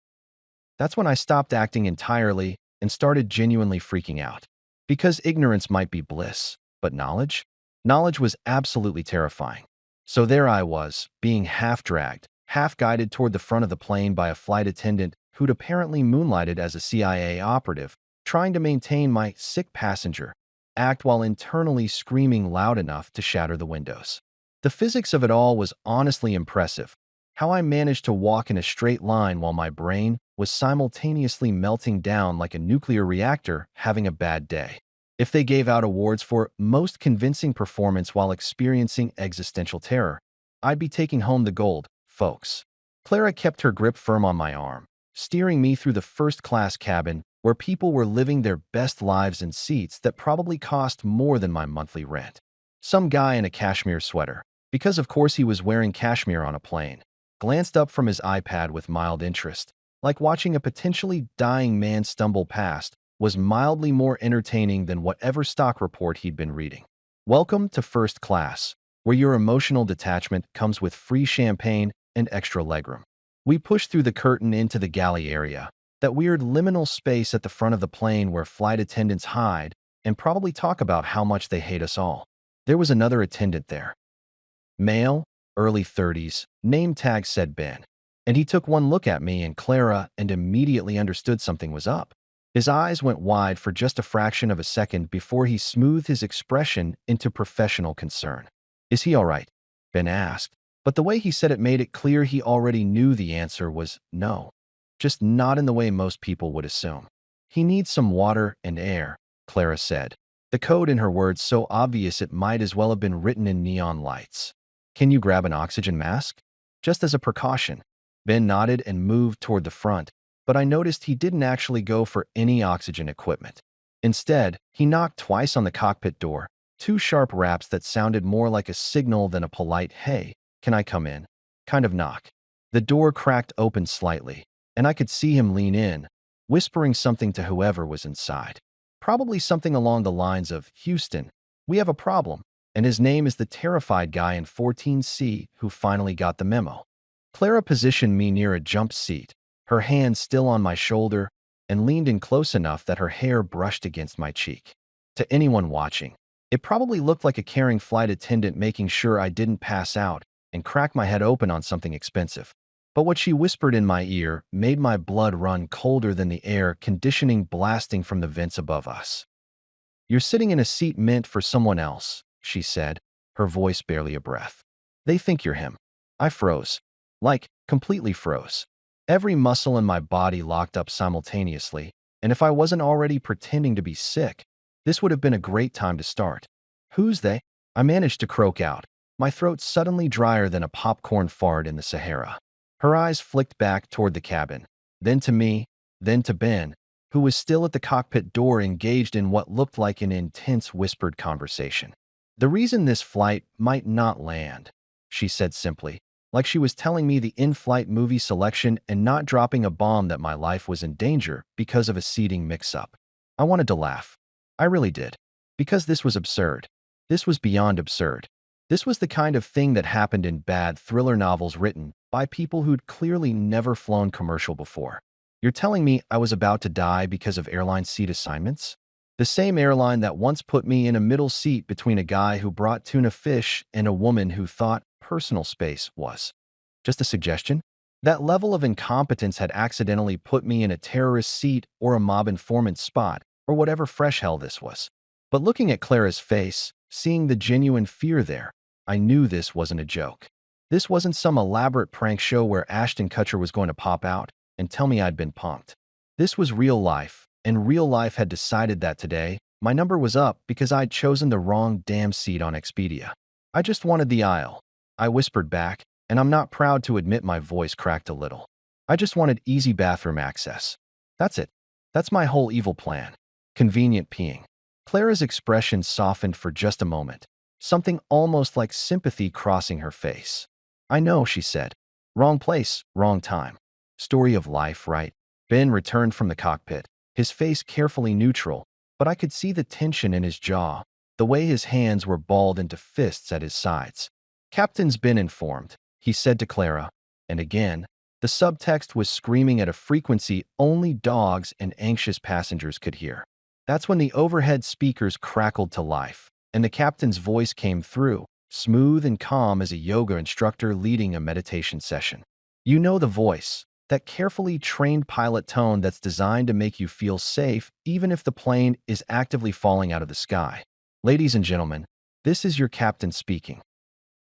That's when I stopped acting entirely and started genuinely freaking out. Because ignorance might be bliss, but knowledge? Knowledge was absolutely terrifying. So there I was, being half-dragged, half-guided toward the front of the plane by a flight attendant who'd apparently moonlighted as a CIA operative, trying to maintain my sick passenger act while internally screaming loud enough to shatter the windows. The physics of it all was honestly impressive. How I managed to walk in a straight line while my brain was simultaneously melting down like a nuclear reactor having a bad day. If they gave out awards for most convincing performance while experiencing existential terror, I'd be taking home the gold, folks. Clara kept her grip firm on my arm, steering me through the first-class cabin where people were living their best lives in seats that probably cost more than my monthly rent. Some guy in a cashmere sweater, because of course he was wearing cashmere on a plane, glanced up from his iPad with mild interest, like watching a potentially dying man stumble past was mildly more entertaining than whatever stock report he'd been reading. Welcome to first class, where your emotional detachment comes with free champagne and extra legroom. We pushed through the curtain into the galley area, that weird liminal space at the front of the plane where flight attendants hide and probably talk about how much they hate us all. There was another attendant there. Male, early 30s, name tag said Ben. And he took one look at me and Clara and immediately understood something was up. His eyes went wide for just a fraction of a second before he smoothed his expression into professional concern. "Is he all right?" Ben asked, but the way he said it made it clear he already knew the answer was no. Just not in the way most people would assume. "He needs some water and air," Clara said, the code in her words so obvious it might as well have been written in neon lights. "Can you grab an oxygen mask?" "Just as a precaution." Ben nodded and moved toward the front, but I noticed he didn't actually go for any oxygen equipment. Instead, he knocked twice on the cockpit door, two sharp raps that sounded more like a signal than a polite "Hey, can I come in?" kind of knock. The door cracked open slightly, and I could see him lean in, whispering something to whoever was inside. Probably something along the lines of, "Houston, we have a problem," and his name is the terrified guy in 14C who finally got the memo. Clara positioned me near a jump seat, her hand still on my shoulder, and leaned in close enough that her hair brushed against my cheek. To anyone watching, it probably looked like a caring flight attendant making sure I didn't pass out and crack my head open on something expensive. But what she whispered in my ear made my blood run colder than the air conditioning blasting from the vents above us. "You're sitting in a seat meant for someone else," she said, her voice barely a breath. "They think you're him." I froze. Like, completely froze. Every muscle in my body locked up simultaneously, and if I wasn't already pretending to be sick, this would have been a great time to start. "Who's they?" I managed to croak out, my throat suddenly drier than a popcorn fart in the Sahara. Her eyes flicked back toward the cabin, then to me, then to Ben, who was still at the cockpit door engaged in what looked like an intense whispered conversation. "The reason this flight might not land," she said simply, like she was telling me the in-flight movie selection and not dropping a bomb that my life was in danger because of a seating mix-up. I wanted to laugh. I really did. Because this was absurd. This was beyond absurd. This was the kind of thing that happened in bad thriller novels written by people who'd clearly never flown commercial before. "You're telling me I was about to die because of airline seat assignments?" The same airline that once put me in a middle seat between a guy who brought tuna fish and a woman who thought personal space was just a suggestion? That level of incompetence had accidentally put me in a terrorist seat or a mob informant spot, or whatever fresh hell this was. But looking at Clara's face, seeing the genuine fear there, I knew this wasn't a joke. This wasn't some elaborate prank show where Ashton Kutcher was going to pop out and tell me I'd been punked. This was real life, and real life had decided that today, my number was up because I'd chosen the wrong damn seat on Expedia. "I just wanted the aisle," I whispered back, and I'm not proud to admit my voice cracked a little. "I just wanted easy bathroom access. That's it. That's my whole evil plan. Convenient peeing." Clara's expression softened for just a moment, something almost like sympathy crossing her face. "I know," she said. "Wrong place, wrong time. Story of life, right?" Ben returned from the cockpit, his face carefully neutral, but I could see the tension in his jaw, the way his hands were balled into fists at his sides. "Captain's been informed," he said to Clara, and again, the subtext was screaming at a frequency only dogs and anxious passengers could hear. That's when the overhead speakers crackled to life, and the captain's voice came through, smooth and calm as a yoga instructor leading a meditation session. "You know the voice. That carefully trained pilot tone that's designed to make you feel safe even if the plane is actively falling out of the sky. Ladies and gentlemen, this is your captain speaking.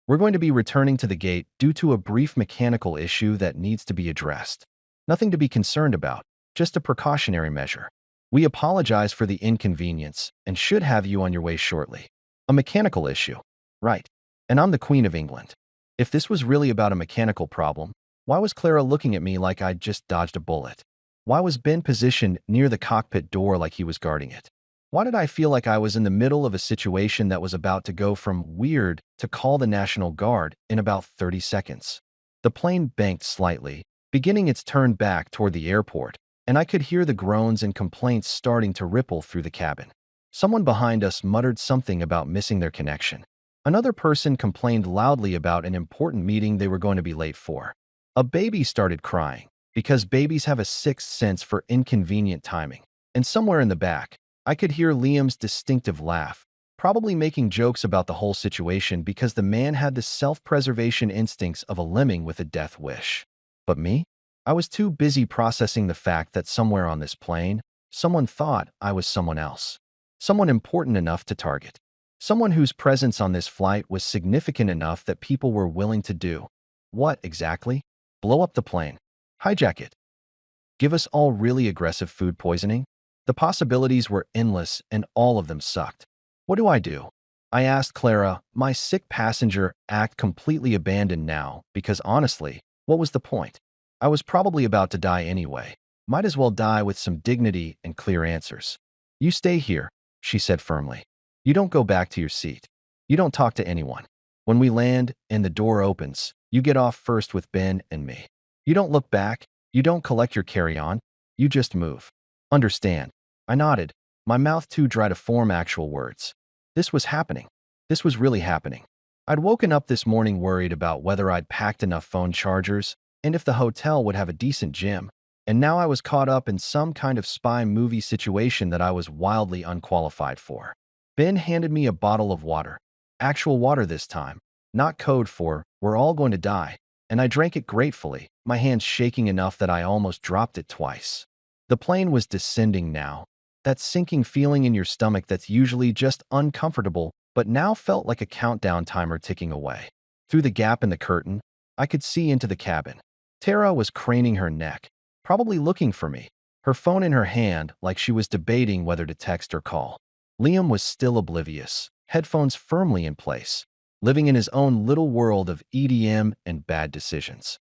We're going to be returning to the gate due to a brief mechanical issue that needs to be addressed. Nothing to be concerned about, just a precautionary measure. We apologize for the inconvenience and should have you on your way shortly. A mechanical issue. Right. And I'm the Queen of England. If this was really about a mechanical problem, why was Clara looking at me like I'd just dodged a bullet? Why was Ben positioned near the cockpit door like he was guarding it? Why did I feel like I was in the middle of a situation that was about to go from weird to call the National Guard in about 30 seconds? The plane banked slightly, beginning its turn back toward the airport, and I could hear the groans and complaints starting to ripple through the cabin. Someone behind us muttered something about missing their connection. Another person complained loudly about an important meeting they were going to be late for. A baby started crying, because babies have a sixth sense for inconvenient timing. And somewhere in the back, I could hear Liam's distinctive laugh, probably making jokes about the whole situation because the man had the self-preservation instincts of a lemming with a death wish. But me? I was too busy processing the fact that somewhere on this plane, someone thought I was someone else. Someone important enough to target. Someone whose presence on this flight was significant enough that people were willing to do. What exactly? Blow up the plane. Hijack it. Give us all really aggressive food poisoning? The possibilities were endless and all of them sucked. What do I do? I asked Clara, my sick passenger act completely abandoned now because honestly, what was the point? I was probably about to die anyway. Might as well die with some dignity and clear answers. You stay here, she said firmly. You don't go back to your seat. You don't talk to anyone. When we land and the door opens, you get off first with Ben and me. You don't look back. You don't collect your carry-on. You just move. Understand? I nodded, my mouth too dry to form actual words. This was happening. This was really happening. I'd woken up this morning worried about whether I'd packed enough phone chargers and if the hotel would have a decent gym, and now I was caught up in some kind of spy movie situation that I was wildly unqualified for. Ben handed me a bottle of water. Actual water this time, not code for, we're all going to die, and I drank it gratefully, my hands shaking enough that I almost dropped it twice. The plane was descending now. That sinking feeling in your stomach that's usually just uncomfortable, but now felt like a countdown timer ticking away. Through the gap in the curtain, I could see into the cabin. Tara was craning her neck, probably looking for me, her phone in her hand like she was debating whether to text or call. Liam was still oblivious, headphones firmly in place, living in his own little world of EDM and bad decisions.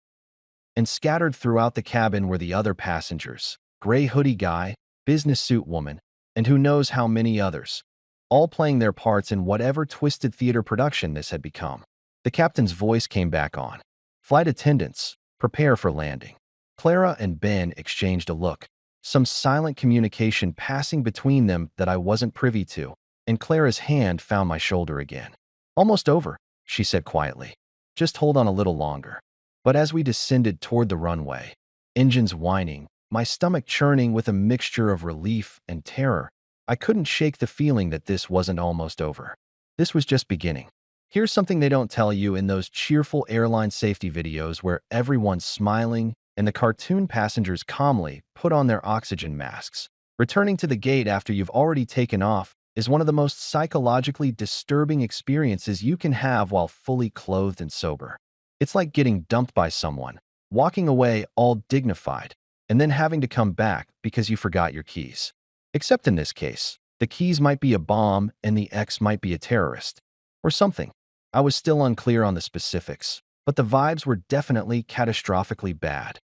And scattered throughout the cabin were the other passengers, gray hoodie guy, business suit woman, and who knows how many others, all playing their parts in whatever twisted theater production this had become. The captain's voice came back on. Flight attendants, prepare for landing. Clara and Ben exchanged a look, some silent communication passing between them that I wasn't privy to, and Clara's hand found my shoulder again. Almost over, she said quietly. Just hold on a little longer. But as we descended toward the runway, engines whining, my stomach churning with a mixture of relief and terror, I couldn't shake the feeling that this wasn't almost over. This was just beginning. Here's something they don't tell you in those cheerful airline safety videos where everyone's smiling and the cartoon passengers calmly put on their oxygen masks. Returning to the gate after you've already taken off is one of the most psychologically disturbing experiences you can have while fully clothed and sober. It's like getting dumped by someone, walking away all dignified, and then having to come back because you forgot your keys. Except in this case, the keys might be a bomb and the ex might be a terrorist. Or something. I was still unclear on the specifics, but the vibes were definitely catastrophically bad.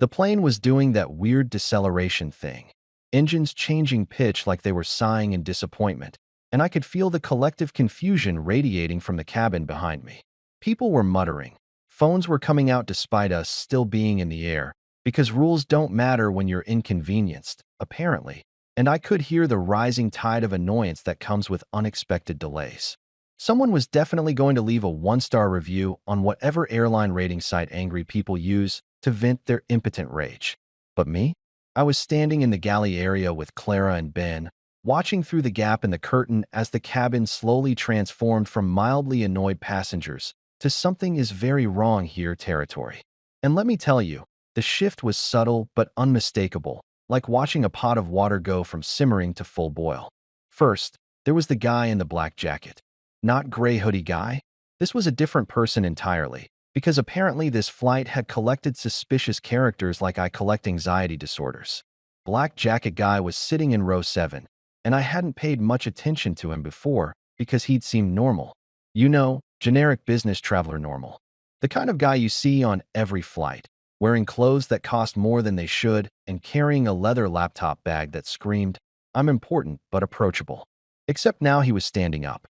The plane was doing that weird deceleration thing, engines changing pitch like they were sighing in disappointment, and I could feel the collective confusion radiating from the cabin behind me. People were muttering. Phones were coming out despite us still being in the air, because rules don't matter when you're inconvenienced, apparently, and I could hear the rising tide of annoyance that comes with unexpected delays. Someone was definitely going to leave a one-star review on whatever airline rating site angry people use to vent their impotent rage. But me? I was standing in the galley area with Clara and Ben, watching through the gap in the curtain as the cabin slowly transformed from mildly annoyed passengers to something is very wrong here territory. And let me tell you, The shift was subtle but unmistakable, like watching a pot of water go from simmering to full boil. First, there was the guy in the black jacket. Not gray hoodie guy. This was a different person entirely, because apparently this flight had collected suspicious characters like I collect anxiety disorders. Black jacket guy was sitting in row 7, and I hadn't paid much attention to him before because he'd seemed normal. You know, generic business traveler normal. The kind of guy you see on every flight, wearing clothes that cost more than they should and carrying a leather laptop bag that screamed, "I'm important but approachable." Except now he was standing up.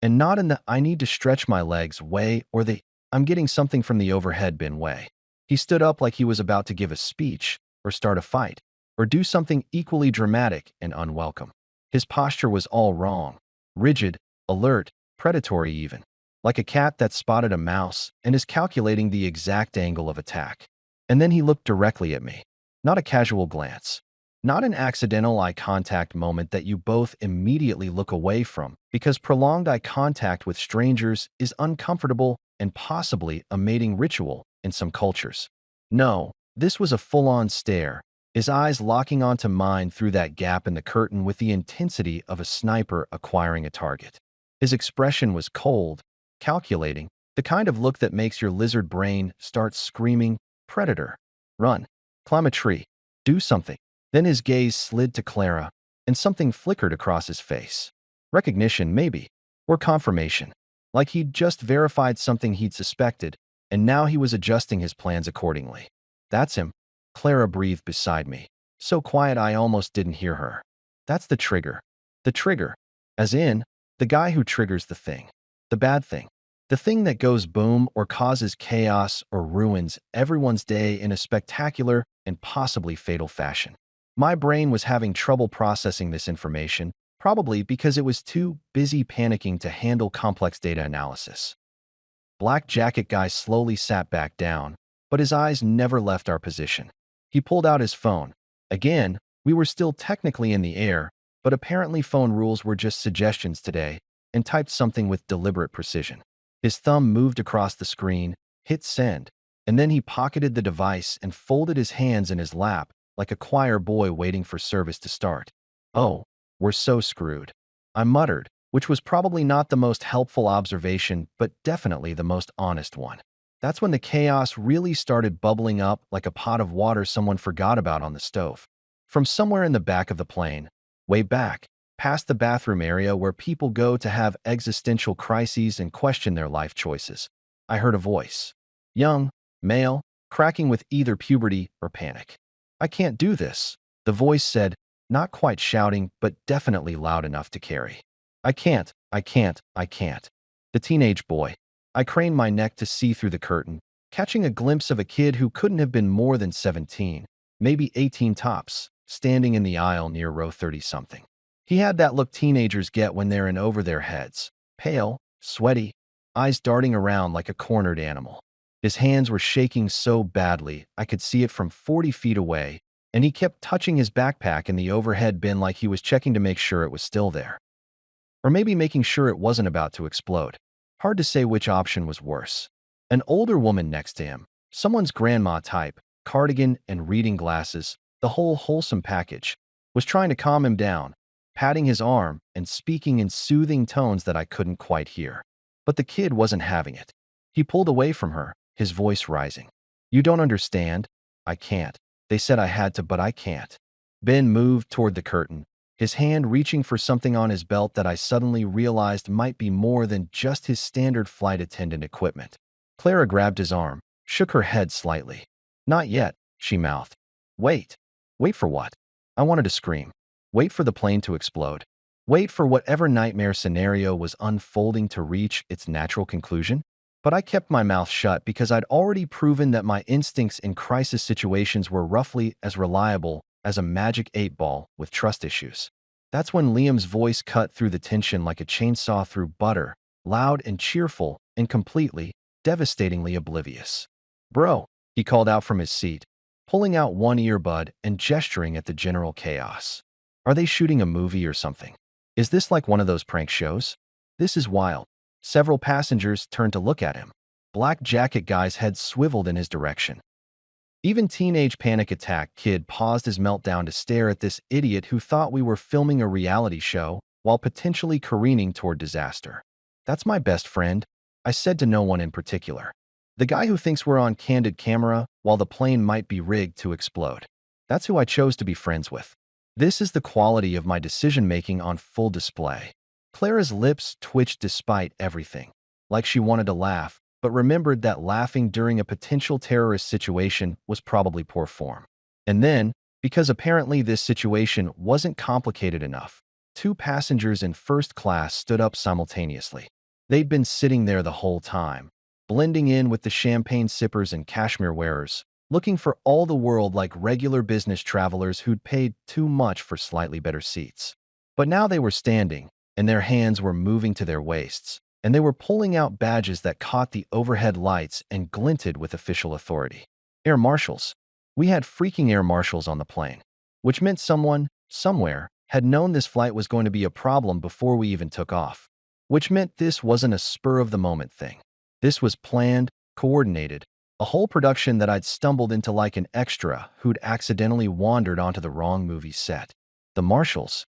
And not in the "I need to stretch my legs" way or the "I'm getting something from the overhead bin" way. He stood up like he was about to give a speech, or start a fight, or do something equally dramatic and unwelcome. His posture was all wrong. Rigid, alert, predatory even. Like a cat that spotted a mouse and is calculating the exact angle of attack. And then he looked directly at me. Not a casual glance. Not an accidental eye contact moment that you both immediately look away from, because prolonged eye contact with strangers is uncomfortable and possibly a mating ritual in some cultures. No, this was a full-on stare, his eyes locking onto mine through that gap in the curtain with the intensity of a sniper acquiring a target. His expression was cold, calculating, the kind of look that makes your lizard brain start screaming, "Predator! Run! Climb a tree! Do something!" Then his gaze slid to Clara, and something flickered across his face. Recognition, maybe, or confirmation. Like he'd just verified something he'd suspected, and now he was adjusting his plans accordingly. "That's him." Clara breathed beside me, so quiet I almost didn't hear her. "That's the trigger." The trigger. As in, the guy who triggers the thing. The bad thing. The thing that goes boom or causes chaos or ruins everyone's day in a spectacular and possibly fatal fashion. My brain was having trouble processing this information, probably because it was too busy panicking to handle complex data analysis. Black jacket guy slowly sat back down, but his eyes never left our position. He pulled out his phone. Again, we were still technically in the air, but apparently phone rules were just suggestions today, and typed something with deliberate precision. His thumb moved across the screen, hit send, and then he pocketed the device and folded his hands in his lap, like a choir boy waiting for service to start. "Oh, we're so screwed," I muttered, which was probably not the most helpful observation, but definitely the most honest one. That's when the chaos really started bubbling up like a pot of water someone forgot about on the stove. From somewhere in the back of the plane, way back, past the bathroom area where people go to have existential crises and question their life choices, I heard a voice. Young, male, cracking with either puberty or panic. "I can't do this," the voice said, not quite shouting, but definitely loud enough to carry. I can't. The teenage boy. I craned my neck to see through the curtain, catching a glimpse of a kid who couldn't have been more than 17, maybe 18 tops, standing in the aisle near row 30-something. He had that look teenagers get when they're in over their heads. Pale, sweaty, eyes darting around like a cornered animal. His hands were shaking so badly I could see it from 40 feet away, and he kept touching his backpack in the overhead bin like he was checking to make sure it was still there. Or maybe making sure it wasn't about to explode. Hard to say which option was worse. An older woman next to him, someone's grandma type, cardigan and reading glasses, the whole wholesome package, was trying to calm him down, patting his arm and speaking in soothing tones that I couldn't quite hear. But the kid wasn't having it. He pulled away from her, his voice rising. "You don't understand. I can't. They said I had to, but I can't." Ben moved toward the curtain, his hand reaching for something on his belt that I suddenly realized might be more than just his standard flight attendant equipment. Clara grabbed his arm, shook her head slightly. "Not yet," she mouthed. "Wait. Wait for what?" I wanted to scream. Wait for the plane to explode. Wait for whatever nightmare scenario was unfolding to reach its natural conclusion. But I kept my mouth shut because I'd already proven that my instincts in crisis situations were roughly as reliable as a magic 8-ball with trust issues. That's when Liam's voice cut through the tension like a chainsaw through butter, loud and cheerful and completely, devastatingly oblivious. "Bro," he called out from his seat, pulling out one earbud and gesturing at the general chaos. "Are they shooting a movie or something? Is this like one of those prank shows? This is wild." Several passengers turned to look at him. Black jacket guy's head swiveled in his direction. Even teenage panic attack kid paused his meltdown to stare at this idiot who thought we were filming a reality show while potentially careening toward disaster. That's my best friend, I said to no one in particular. The guy who thinks we're on candid camera while the plane might be rigged to explode. That's who I chose to be friends with. This is the quality of my decision-making on full display. Clara's lips twitched despite everything, like she wanted to laugh, but remembered that laughing during a potential terrorist situation was probably poor form. And then, because apparently this situation wasn't complicated enough, two passengers in first class stood up simultaneously. They'd been sitting there the whole time, blending in with the champagne sippers and cashmere wearers, looking for all the world like regular business travelers who'd paid too much for slightly better seats. But now they were standing, and their hands were moving to their waists, and they were pulling out badges that caught the overhead lights and glinted with official authority. Air marshals. We had freaking air marshals on the plane, which meant someone, somewhere, had known this flight was going to be a problem before we even took off. Which meant this wasn't a spur-of-the-moment thing. This was planned, coordinated, a whole production that I'd stumbled into like an extra who'd accidentally wandered onto the wrong movie set. The marshals.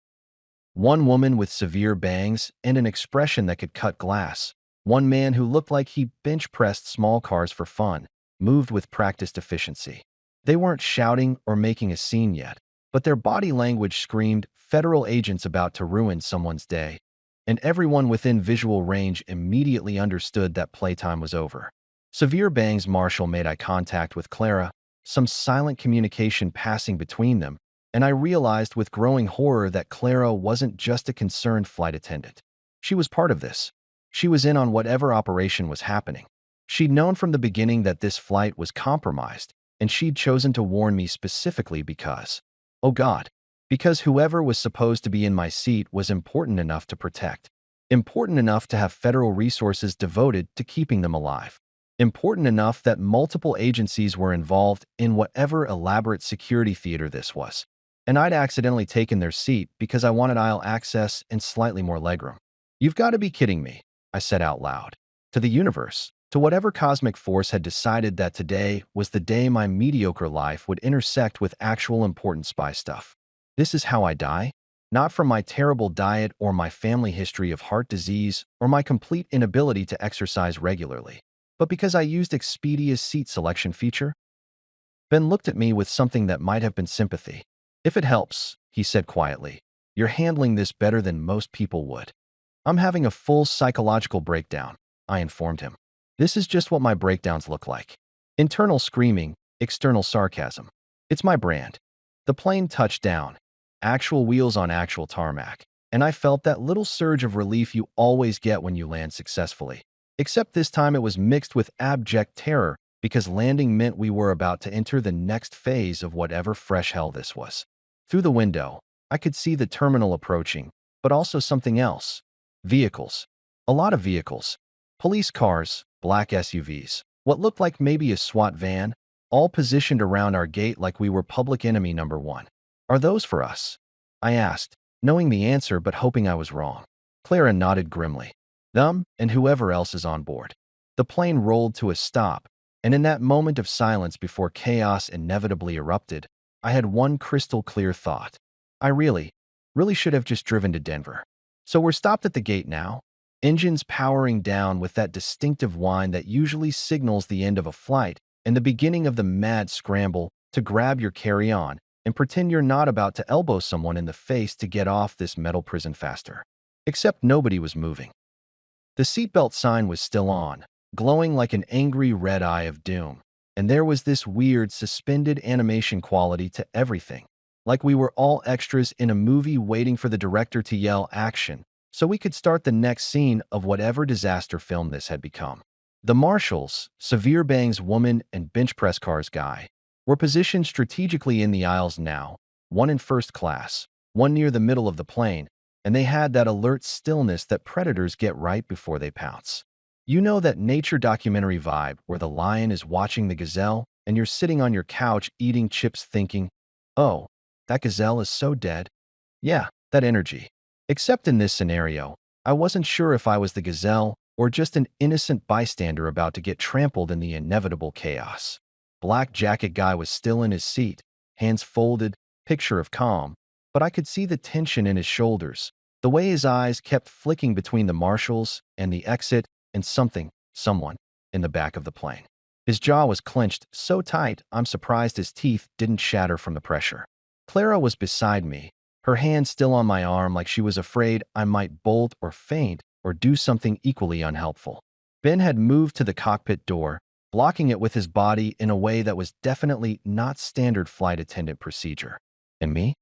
One woman with severe bangs and an expression that could cut glass. One man who looked like he bench-pressed small cars for fun, moved with practiced efficiency. They weren't shouting or making a scene yet, but their body language screamed federal agents about to ruin someone's day, and everyone within visual range immediately understood that playtime was over. Severe Bang's marshal made eye contact with Clara, some silent communication passing between them, and I realized with growing horror that Clara wasn't just a concerned flight attendant. She was part of this. She was in on whatever operation was happening. She'd known from the beginning that this flight was compromised, and she'd chosen to warn me specifically because, oh God, because whoever was supposed to be in my seat was important enough to protect. Important enough to have federal resources devoted to keeping them alive. Important enough that multiple agencies were involved in whatever elaborate security theater this was. And I'd accidentally taken their seat because I wanted aisle access and slightly more legroom. You've got to be kidding me, I said out loud. To the universe, to whatever cosmic force had decided that today was the day my mediocre life would intersect with actual important spy stuff. This is how I die? Not from my terrible diet or my family history of heart disease or my complete inability to exercise regularly, but because I used Expedia's seat selection feature? Ben looked at me with something that might have been sympathy. If it helps, he said quietly, you're handling this better than most people would. I'm having a full psychological breakdown, I informed him. This is just what my breakdowns look like. Internal screaming, external sarcasm. It's my brand. The plane touched down, actual wheels on actual tarmac, and I felt that little surge of relief you always get when you land successfully. Except this time it was mixed with abject terror because landing meant we were about to enter the next phase of whatever fresh hell this was. Through the window, I could see the terminal approaching, but also something else. Vehicles. A lot of vehicles. Police cars, black SUVs, what looked like maybe a SWAT van, all positioned around our gate like we were public enemy number one. Are those for us? I asked, knowing the answer but hoping I was wrong. Clara nodded grimly. Them and whoever else is on board. The plane rolled to a stop, and in that moment of silence before chaos inevitably erupted, I had one crystal clear thought. I really should have just driven to Denver. So we're stopped at the gate now, engines powering down with that distinctive whine that usually signals the end of a flight and the beginning of the mad scramble to grab your carry-on and pretend you're not about to elbow someone in the face to get off this metal prison faster. Except nobody was moving. The seatbelt sign was still on, glowing like an angry red eye of doom. And there was this weird, suspended animation quality to everything, like we were all extras in a movie waiting for the director to yell action, so we could start the next scene of whatever disaster film this had become. The marshals, Severe Bang's woman and bench press cars guy, were positioned strategically in the aisles now, one in first class, one near the middle of the plane, and they had that alert stillness that predators get right before they pounce. You know that nature documentary vibe where the lion is watching the gazelle and you're sitting on your couch eating chips thinking, oh, that gazelle is so dead? Yeah, that energy. Except in this scenario, I wasn't sure if I was the gazelle or just an innocent bystander about to get trampled in the inevitable chaos. Black jacket guy was still in his seat, hands folded, picture of calm, but I could see the tension in his shoulders, the way his eyes kept flicking between the marshals and the exit and someone, in the back of the plane. His jaw was clenched so tight I'm surprised his teeth didn't shatter from the pressure. Clara was beside me, her hand still on my arm like she was afraid I might bolt or faint or do something equally unhelpful. Ben had moved to the cockpit door, blocking it with his body in a way that was definitely not standard flight attendant procedure. And me?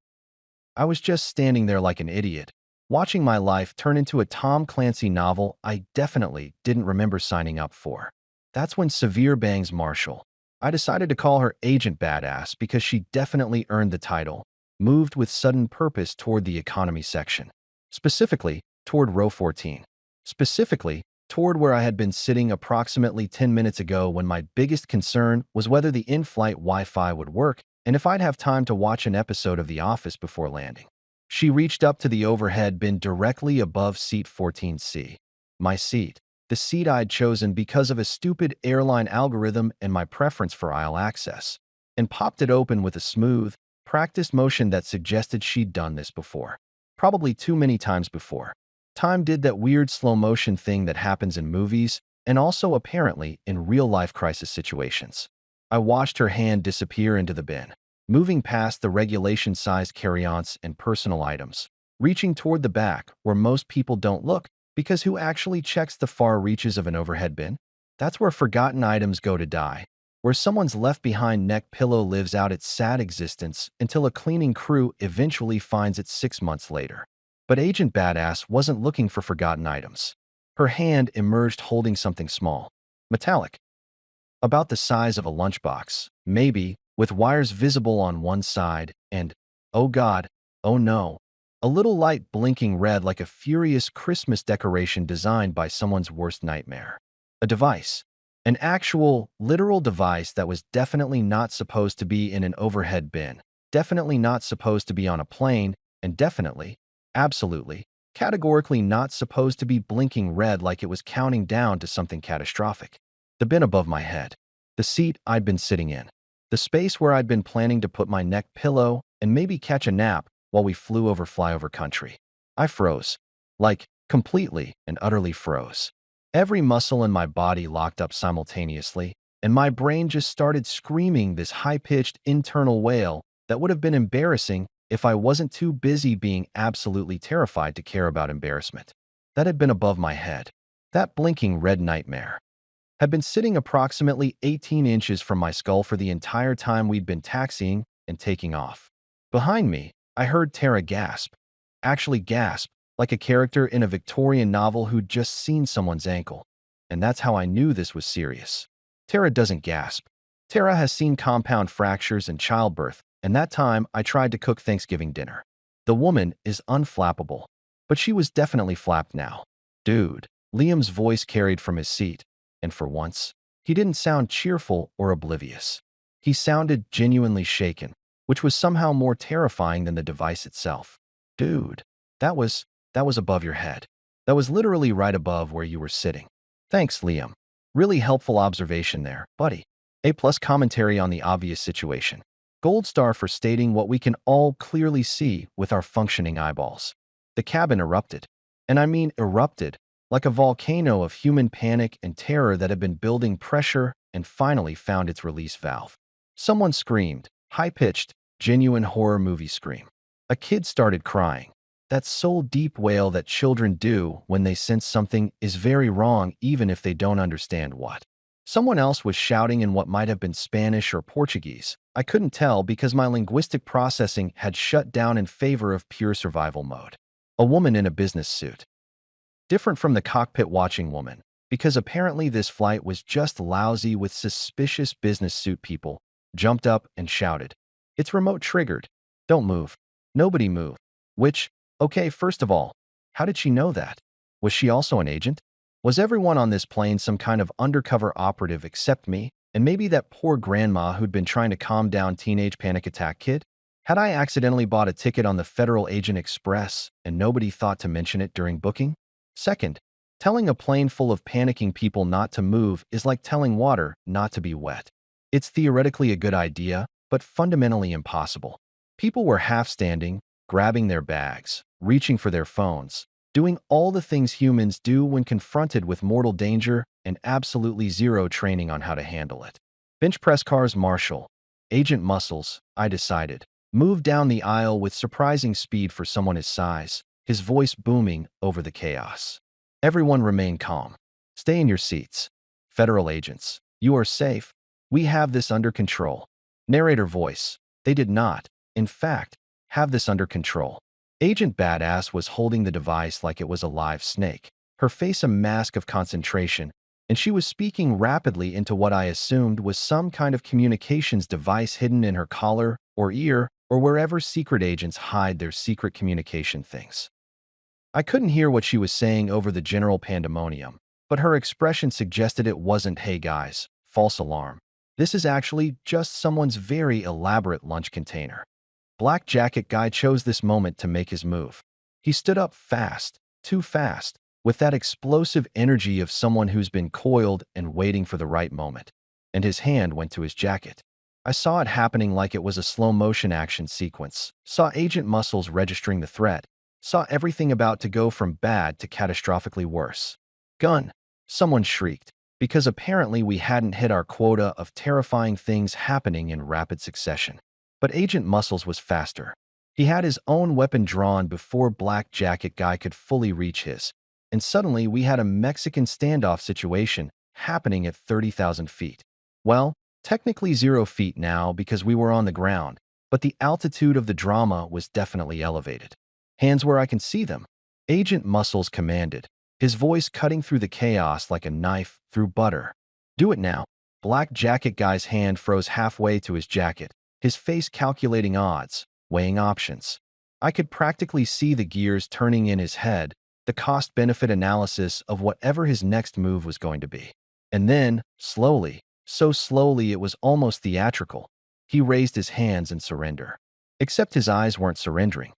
I was just standing there like an idiot, watching my life turn into a Tom Clancy novel I definitely didn't remember signing up for. That's when Severe bangs Marshall. I decided to call her Agent Badass because she definitely earned the title, moved with sudden purpose toward the economy section. Specifically, toward row 14. Specifically, toward where I had been sitting approximately 10 minutes ago when my biggest concern was whether the in-flight Wi-Fi would work and if I'd have time to watch an episode of The Office before landing. She reached up to the overhead bin directly above seat 14C. My seat. The seat I'd chosen because of a stupid airline algorithm and my preference for aisle access, and popped it open with a smooth, practiced motion that suggested she'd done this before. Probably too many times before. Time did that weird slow motion thing that happens in movies and also apparently in real-life crisis situations. I watched her hand disappear into the bin, moving past the regulation-sized carry-ons and personal items, reaching toward the back where most people don't look because who actually checks the far reaches of an overhead bin? That's where forgotten items go to die, where someone's left-behind neck pillow lives out its sad existence until a cleaning crew eventually finds it 6 months later. But Agent Badass wasn't looking for forgotten items. Her hand emerged holding something small, metallic, about the size of a lunchbox, maybe, with wires visible on one side, and, oh God, oh no, a little light blinking red like a furious Christmas decoration designed by someone's worst nightmare. A device. An actual, literal device that was definitely not supposed to be in an overhead bin, definitely not supposed to be on a plane, and definitely, absolutely, categorically not supposed to be blinking red like it was counting down to something catastrophic. The bin above my head. The seat I'd been sitting in. The space where I'd been planning to put my neck pillow and maybe catch a nap while we flew over flyover country. I froze. Like, completely and utterly froze. Every muscle in my body locked up simultaneously, and my brain just started screaming this high-pitched internal wail that would have been embarrassing if I wasn't too busy being absolutely terrified to care about embarrassment. That had been above my head. That blinking red nightmare had been sitting approximately 18 inches from my skull for the entire time we'd been taxiing and taking off. Behind me, I heard Tara gasp. Actually gasp, like a character in a Victorian novel who'd just seen someone's ankle. And that's how I knew this was serious. Tara doesn't gasp. Tara has seen compound fractures and childbirth, and that time I tried to cook Thanksgiving dinner. The woman is unflappable, but she was definitely flapped now. Dude, Liam's voice carried from his seat, and for once, he didn't sound cheerful or oblivious. He sounded genuinely shaken, which was somehow more terrifying than the device itself. Dude, that was above your head. That was literally right above where you were sitting. Thanks, Liam. Really helpful observation there, buddy. A+ commentary on the obvious situation. Gold star for stating what we can all clearly see with our functioning eyeballs. The cabin erupted. And I mean erupted, like a volcano of human panic and terror that had been building pressure and finally found its release valve. Someone screamed, high-pitched, genuine horror movie scream. A kid started crying. That soul-deep wail that children do when they sense something is very wrong even if they don't understand what. Someone else was shouting in what might have been Spanish or Portuguese. I couldn't tell because my linguistic processing had shut down in favor of pure survival mode. A woman in a business suit. Different from the cockpit watching woman, because apparently this flight was just lousy with suspicious business suit people, jumped up and shouted, "It's remote triggered. Don't move. Nobody move." Which, okay, first of all, how did she know that? Was she also an agent? Was everyone on this plane some kind of undercover operative except me, and maybe that poor grandma who'd been trying to calm down teenage panic attack kid? Had I accidentally bought a ticket on the Federal Agent Express and nobody thought to mention it during booking? Second, telling a plane full of panicking people not to move is like telling water not to be wet. It's theoretically a good idea, but fundamentally impossible. People were half standing, grabbing their bags, reaching for their phones, doing all the things humans do when confronted with mortal danger and absolutely zero training on how to handle it. Bench press cars Marshall, Agent Muscles, I decided, moved down the aisle with surprising speed for someone his size, his voice booming over the chaos. Everyone remain calm. Stay in your seats. Federal agents, you are safe. We have this under control. Narrator voice, they did not, in fact, have this under control. Agent Badass was holding the device like it was a live snake, her face a mask of concentration, and she was speaking rapidly into what I assumed was some kind of communications device hidden in her collar or ear or wherever secret agents hide their secret communication things. I couldn't hear what she was saying over the general pandemonium, but her expression suggested it wasn't, "Hey guys, false alarm. This is actually just someone's very elaborate lunch container." Black Jacket Guy chose this moment to make his move. He stood up fast, too fast, with that explosive energy of someone who's been coiled and waiting for the right moment, and his hand went to his jacket. I saw it happening like it was a slow-motion action sequence, saw Agent Muscles registering the threat, saw everything about to go from bad to catastrophically worse. Gun! Someone shrieked, because apparently we hadn't hit our quota of terrifying things happening in rapid succession. But Agent Muscles was faster. He had his own weapon drawn before Black Jacket Guy could fully reach his, and suddenly we had a Mexican standoff situation happening at 30,000 feet. Well, technically 0 feet now because we were on the ground, but the altitude of the drama was definitely elevated. Hands where I can see them, Agent Muscles commanded, his voice cutting through the chaos like a knife through butter. Do it now. Black Jacket Guy's hand froze halfway to his jacket, his face calculating odds, weighing options. I could practically see the gears turning in his head, the cost-benefit analysis of whatever his next move was going to be. And then, slowly, so slowly it was almost theatrical, he raised his hands in surrender. Except his eyes weren't surrendering.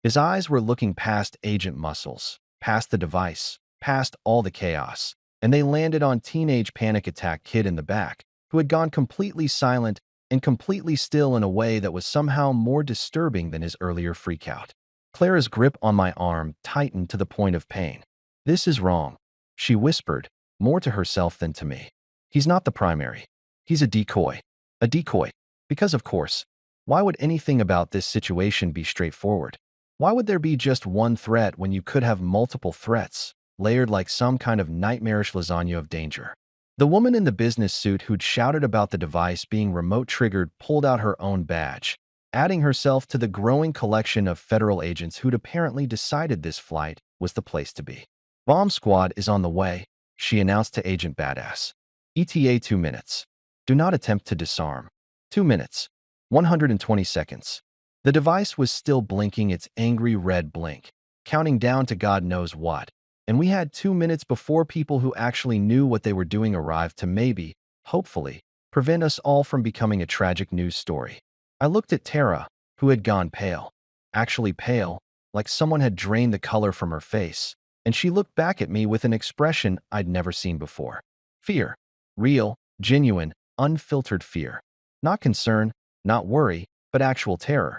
His eyes were looking past Agent Muscles, past the device, past all the chaos, and they landed on Teenage Panic Attack Kid in the back, who had gone completely silent and completely still in a way that was somehow more disturbing than his earlier freakout. Clara's grip on my arm tightened to the point of pain. "This is wrong," she whispered, more to herself than to me. "He's not the primary. He's a decoy. A decoy. Because of course, why would anything about this situation be straightforward? Why would there be just one threat when you could have multiple threats, layered like some kind of nightmarish lasagna of danger?" The woman in the business suit who'd shouted about the device being remote-triggered pulled out her own badge, adding herself to the growing collection of federal agents who'd apparently decided this flight was the place to be. "Bomb squad is on the way," she announced to Agent Badass. "ETA 2 minutes. Do not attempt to disarm. 2 minutes. 120 seconds. The device was still blinking its angry red blink, counting down to God knows what. And we had 2 minutes before people who actually knew what they were doing arrived to maybe, hopefully, prevent us all from becoming a tragic news story. I looked at Tara, who had gone pale. Actually pale, like someone had drained the color from her face, and she looked back at me with an expression I'd never seen before. Fear. Real, genuine, unfiltered fear. Not concern, not worry, but actual terror.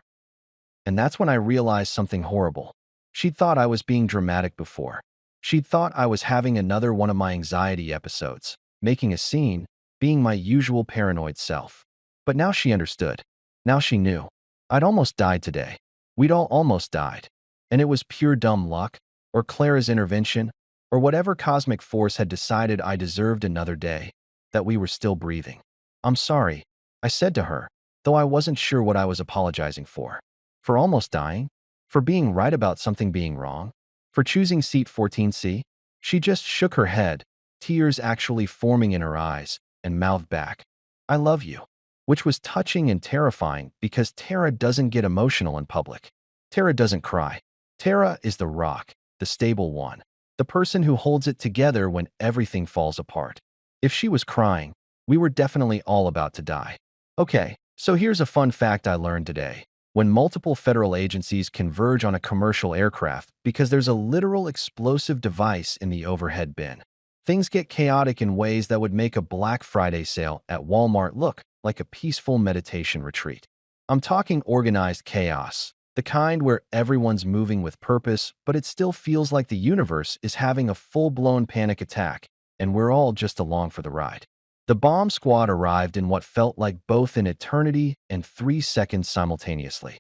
And that's when I realized something horrible. She'd thought I was being dramatic before. She'd thought I was having another one of my anxiety episodes, making a scene, being my usual paranoid self. But now she understood. Now she knew. I'd almost died today. We'd all almost died. And it was pure dumb luck, or Clara's intervention, or whatever cosmic force had decided I deserved another day, that we were still breathing. "I'm sorry," I said to her, though I wasn't sure what I was apologizing for. For almost dying? For being right about something being wrong? For choosing seat 14C? She just shook her head, tears actually forming in her eyes, and mouthed back, "I love you." Which was touching and terrifying because Tara doesn't get emotional in public. Tara doesn't cry. Tara is the rock, the stable one, the person who holds it together when everything falls apart. If she was crying, we were definitely all about to die. Okay, so here's a fun fact I learned today. When multiple federal agencies converge on a commercial aircraft because there's a literal explosive device in the overhead bin. Things get chaotic in ways that would make a Black Friday sale at Walmart look like a peaceful meditation retreat. I'm talking organized chaos, the kind where everyone's moving with purpose, but it still feels like the universe is having a full-blown panic attack, and we're all just along for the ride. The bomb squad arrived in what felt like both an eternity and 3 seconds simultaneously.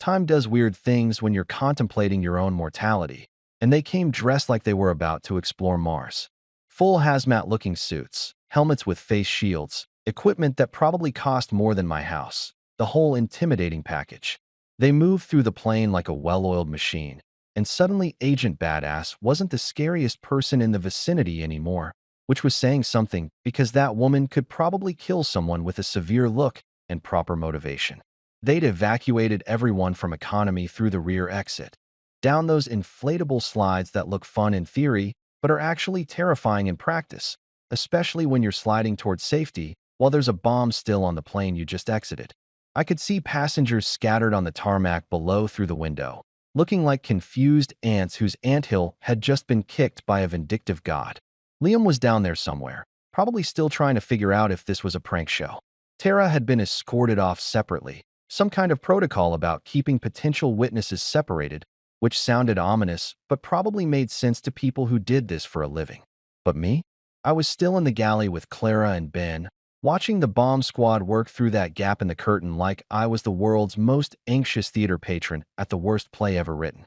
Time does weird things when you're contemplating your own mortality, and they came dressed like they were about to explore Mars. Full hazmat-looking suits, helmets with face shields, equipment that probably cost more than my house, the whole intimidating package. They moved through the plane like a well-oiled machine, and suddenly Agent Badass wasn't the scariest person in the vicinity anymore, which was saying something because that woman could probably kill someone with a severe look and proper motivation. They'd evacuated everyone from economy through the rear exit, down those inflatable slides that look fun in theory but are actually terrifying in practice, especially when you're sliding towards safety while there's a bomb still on the plane you just exited. I could see passengers scattered on the tarmac below through the window, looking like confused ants whose anthill had just been kicked by a vindictive god. Liam was down there somewhere, probably still trying to figure out if this was a prank show. Tara had been escorted off separately, some kind of protocol about keeping potential witnesses separated, which sounded ominous but probably made sense to people who did this for a living. But me? I was still in the galley with Clara and Ben, watching the bomb squad work through that gap in the curtain like I was the world's most anxious theater patron at the worst play ever written.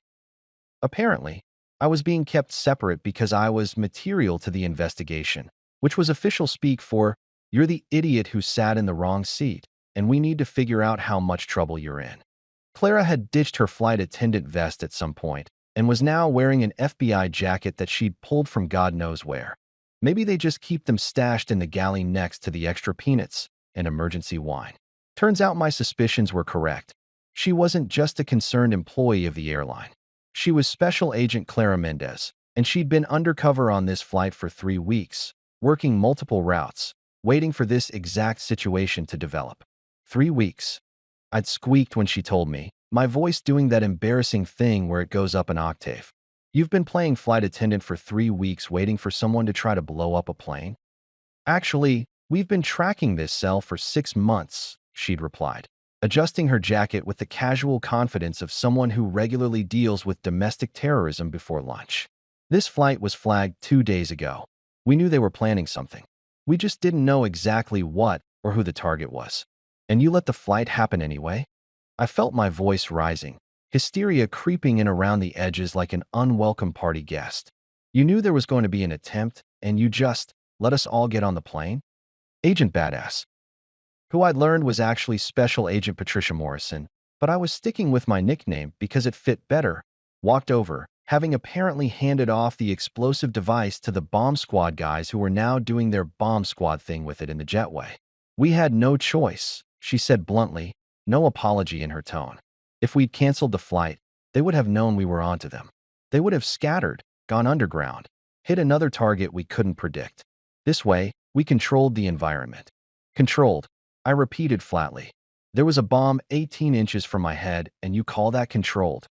Apparently, I was being kept separate because I was material to the investigation, which was official speak for, "You're the idiot who sat in the wrong seat, and we need to figure out how much trouble you're in." Clara had ditched her flight attendant vest at some point and was now wearing an FBI jacket that she'd pulled from God knows where. Maybe they just keep them stashed in the galley next to the extra peanuts and emergency wine. Turns out my suspicions were correct. She wasn't just a concerned employee of the airline. She was Special Agent Clara Mendez, and she'd been undercover on this flight for 3 weeks, working multiple routes, waiting for this exact situation to develop. 3 weeks. I'd squeaked when she told me, my voice doing that embarrassing thing where it goes up an octave. "You've been playing flight attendant for 3 weeks waiting for someone to try to blow up a plane?" "Actually, we've been tracking this cell for 6 months, she'd replied, adjusting her jacket with the casual confidence of someone who regularly deals with domestic terrorism before lunch. "This flight was flagged 2 days ago. We knew they were planning something. We just didn't know exactly what or who the target was. And you let the flight happen anyway?" I felt my voice rising, hysteria creeping in around the edges like an unwelcome party guest. "You knew there was going to be an attempt, and you just let us all get on the plane?" Agent Badass, who I'd learned was actually Special Agent Patricia Morrison, but I was sticking with my nickname because it fit better, walked over, having apparently handed off the explosive device to the bomb squad guys who were now doing their bomb squad thing with it in the jetway. "We had no choice," she said bluntly, no apology in her tone. "If we'd canceled the flight, they would have known we were onto them. They would have scattered, gone underground, hit another target we couldn't predict. This way, we controlled the environment." "Controlled," I repeated flatly. "There was a bomb 18 inches from my head, and you call that controlled?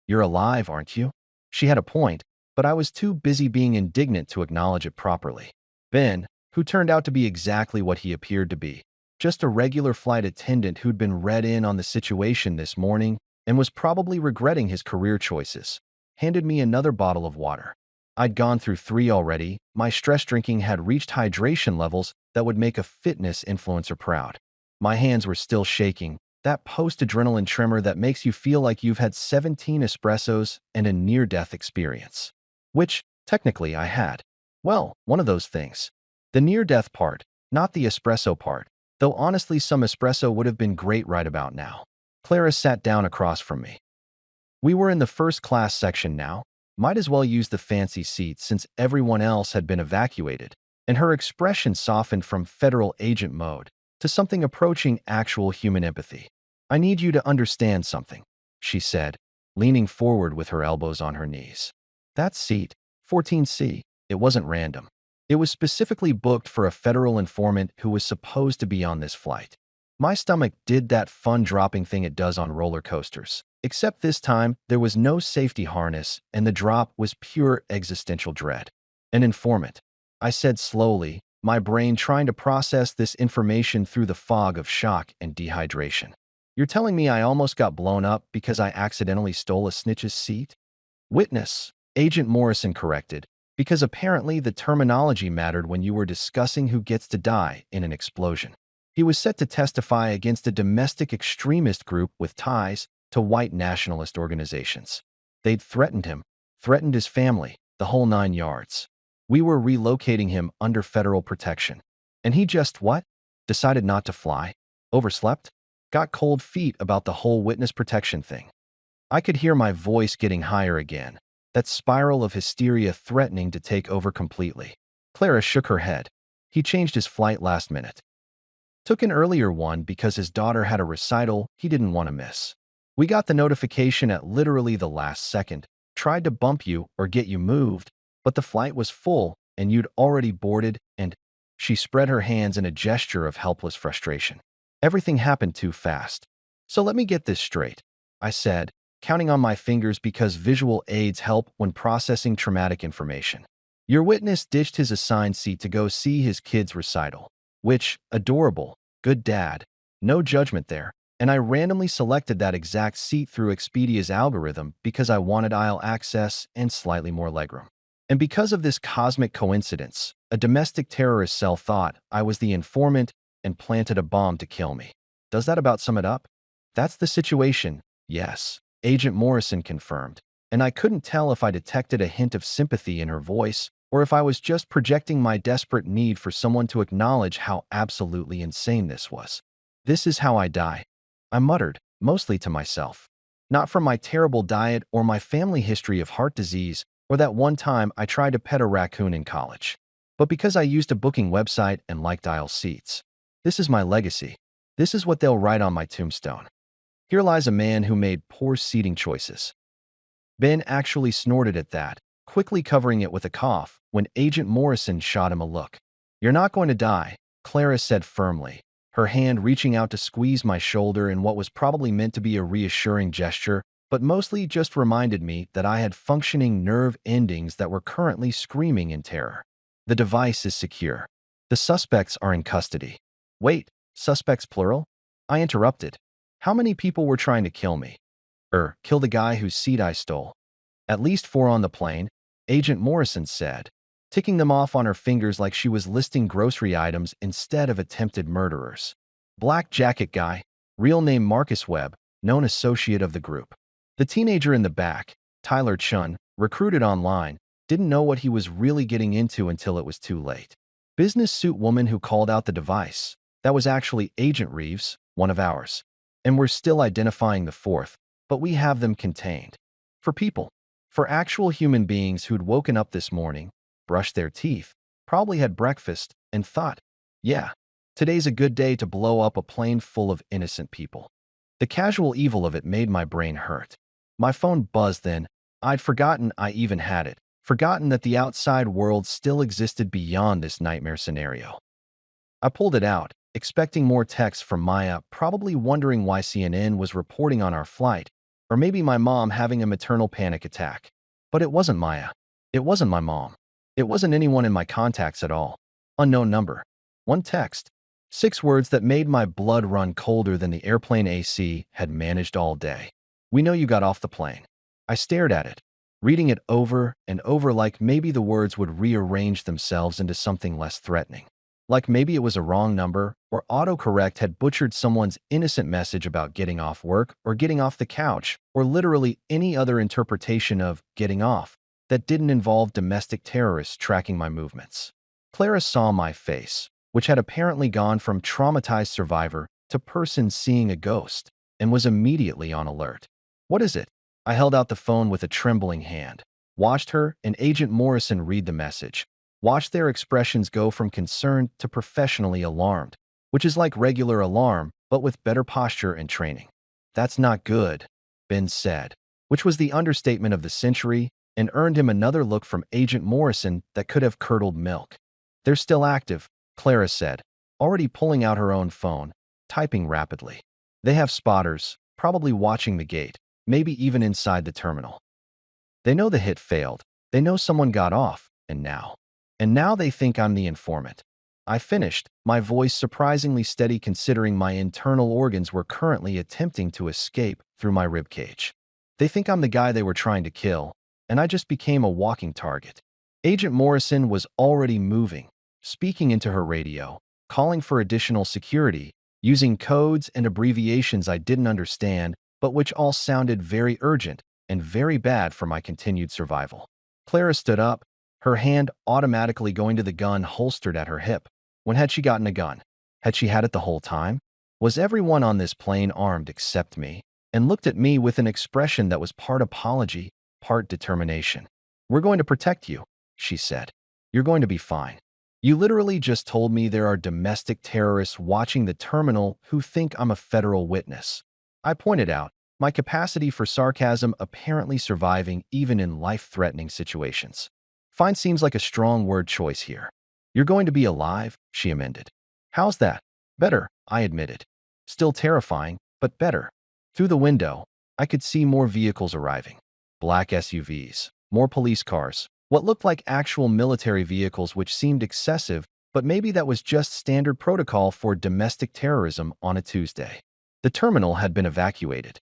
You're alive, aren't you?" She had a point, but I was too busy being indignant to acknowledge it properly. Ben, who turned out to be exactly what he appeared to be, just a regular flight attendant who'd been read in on the situation this morning and was probably regretting his career choices, handed me another bottle of water. I'd gone through 3 already. My stress drinking had reached hydration levels that would make a fitness influencer proud. My hands were still shaking, that post-adrenaline tremor that makes you feel like you've had 17 espressos and a near-death experience. Which, technically, I had. Well, one of those things. The near-death part, not the espresso part, though honestly some espresso would have been great right about now. Clara sat down across from me. We were in the first-class section now. Might as well use the fancy seats since everyone else had been evacuated, and her expression softened from federal agent mode to something approaching actual human empathy. "I need you to understand something," she said, leaning forward with her elbows on her knees. "That seat, 14C, it wasn't random. It was specifically booked for a federal informant who was supposed to be on this flight. My stomach did that fun-dropping thing it does on roller coasters. Except this time, there was no safety harness, and the drop was pure existential dread. An informant. I said slowly, my brain trying to process this information through the fog of shock and dehydration. You're telling me I almost got blown up because I accidentally stole a snitch's seat? Witness, Agent Morrison corrected, because apparently the terminology mattered when you were discussing who gets to die in an explosion. He was set to testify against a domestic extremist group with ties to white nationalist organizations. They'd threatened him, threatened his family, the whole 9 yards. We were relocating him under federal protection. And he just what? Decided not to fly? Overslept? Got cold feet about the whole witness protection thing. I could hear my voice getting higher again, that spiral of hysteria threatening to take over completely. Clara shook her head. He changed his flight last minute. Took an earlier one because his daughter had a recital he didn't want to miss. We got the notification at literally the last second, tried to bump you or get you moved, but the flight was full and you'd already boarded and she spread her hands in a gesture of helpless frustration. Everything happened too fast. So let me get this straight, I said, counting on my fingers because visual aids help when processing traumatic information. Your witness ditched his assigned seat to go see his kid's recital, which, adorable, good dad, no judgment there, and I randomly selected that exact seat through Expedia's algorithm because I wanted aisle access and slightly more legroom. And because of this cosmic coincidence, a domestic terrorist cell thought I was the informant and planted a bomb to kill me. Does that about sum it up? That's the situation, yes, Agent Morrison confirmed, and I couldn't tell if I detected a hint of sympathy in her voice or if I was just projecting my desperate need for someone to acknowledge how absolutely insane this was. This is how I die, I muttered, mostly to myself. Not from my terrible diet or my family history of heart disease or that one time I tried to pet a raccoon in college, but because I used a booking website and liked aisle seats. This is my legacy. This is what they'll write on my tombstone. Here lies a man who made poor seating choices. Ben actually snorted at that, quickly covering it with a cough when Agent Morrison shot him a look. You're not going to die, Clara said firmly, her hand reaching out to squeeze my shoulder in what was probably meant to be a reassuring gesture, but mostly just reminded me that I had functioning nerve endings that were currently screaming in terror. The device is secure. The suspects are in custody. Wait, suspects plural? I interrupted. How many people were trying to kill me? Kill the guy whose seat I stole. At least 4 on the plane, Agent Morrison said, ticking them off on her fingers like she was listing grocery items instead of attempted murderers. Black jacket guy, real name Marcus Webb, known associate of the group. The teenager in the back, Tyler Chun, recruited online, didn't know what he was really getting into until it was too late. Business suit woman who called out the device. That was actually Agent Reeves, one of ours. And we're still identifying the 4th, but we have them contained. For people. For actual human beings who'd woken up this morning, brushed their teeth, probably had breakfast, and thought, yeah, today's a good day to blow up a plane full of innocent people. The casual evil of it made my brain hurt. My phone buzzed then. I'd forgotten I even had it, forgotten that the outside world still existed beyond this nightmare scenario. I pulled it out, expecting more texts from Maya, probably wondering why CNN was reporting on our flight, or maybe my mom having a maternal panic attack. But it wasn't Maya. It wasn't my mom. It wasn't anyone in my contacts at all. Unknown number. One text. 6 words that made my blood run colder than the airplane AC had managed all day. We know you got off the plane. I stared at it, reading it over and over like maybe the words would rearrange themselves into something less threatening. Like maybe it was a wrong number, or autocorrect had butchered someone's innocent message about getting off work or getting off the couch, or literally any other interpretation of getting off that didn't involve domestic terrorists tracking my movements. Clara saw my face, which had apparently gone from traumatized survivor to person seeing a ghost, and was immediately on alert. What is it? I held out the phone with a trembling hand, watched her and Agent Morrison read the message. Watch their expressions go from concerned to professionally alarmed, which is like regular alarm, but with better posture and training. That's not good, Ben said, which was the understatement of the century and earned him another look from Agent Morrison that could have curdled milk. They're still active, Clara said, already pulling out her own phone, typing rapidly. They have spotters, probably watching the gate, maybe even inside the terminal. They know the hit failed. They know someone got off, and now. And now they think I'm the informant. I finished, my voice surprisingly steady considering my internal organs were currently attempting to escape through my ribcage. They think I'm the guy they were trying to kill, and I just became a walking target. Agent Morrison was already moving, speaking into her radio, calling for additional security, using codes and abbreviations I didn't understand, but which all sounded very urgent and very bad for my continued survival. Clara stood up, her hand automatically going to the gun holstered at her hip. When had she gotten a gun? Had she had it the whole time? Was everyone on this plane armed except me? And looked at me with an expression that was part apology, part determination. "We're going to protect you," she said. "You're going to be fine. You literally just told me there are domestic terrorists watching the terminal who think I'm a federal witness." I pointed out, my capacity for sarcasm apparently surviving even in life-threatening situations. "Fine seems like a strong word choice here. You're going to be alive," she amended. "How's that?" "Better," I admitted. "Still terrifying, but better." Through the window, I could see more vehicles arriving. Black SUVs, more police cars, what looked like actual military vehicles which seemed excessive, but maybe that was just standard protocol for domestic terrorism on a Tuesday. The terminal had been evacuated.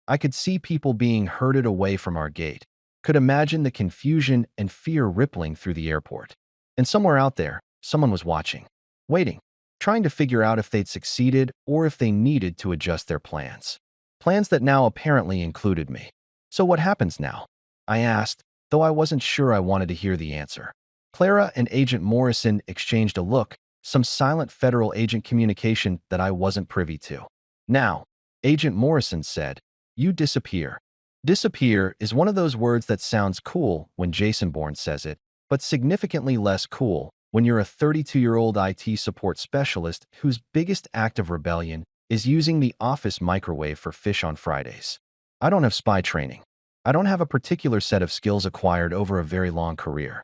I could see people being herded away from our gate, could imagine the confusion and fear rippling through the airport. And somewhere out there, someone was watching, waiting, trying to figure out if they'd succeeded or if they needed to adjust their plans. Plans that now apparently included me. "So what happens now?" I asked, though I wasn't sure I wanted to hear the answer. Clara and Agent Morrison exchanged a look, some silent federal agent communication that I wasn't privy to. "Now," Agent Morrison said, "you disappear." Disappear is one of those words that sounds cool when Jason Bourne says it, but significantly less cool when you're a 32-year-old IT support specialist whose biggest act of rebellion is using the office microwave for fish on Fridays. I don't have spy training. I don't have a particular set of skills acquired over a very long career.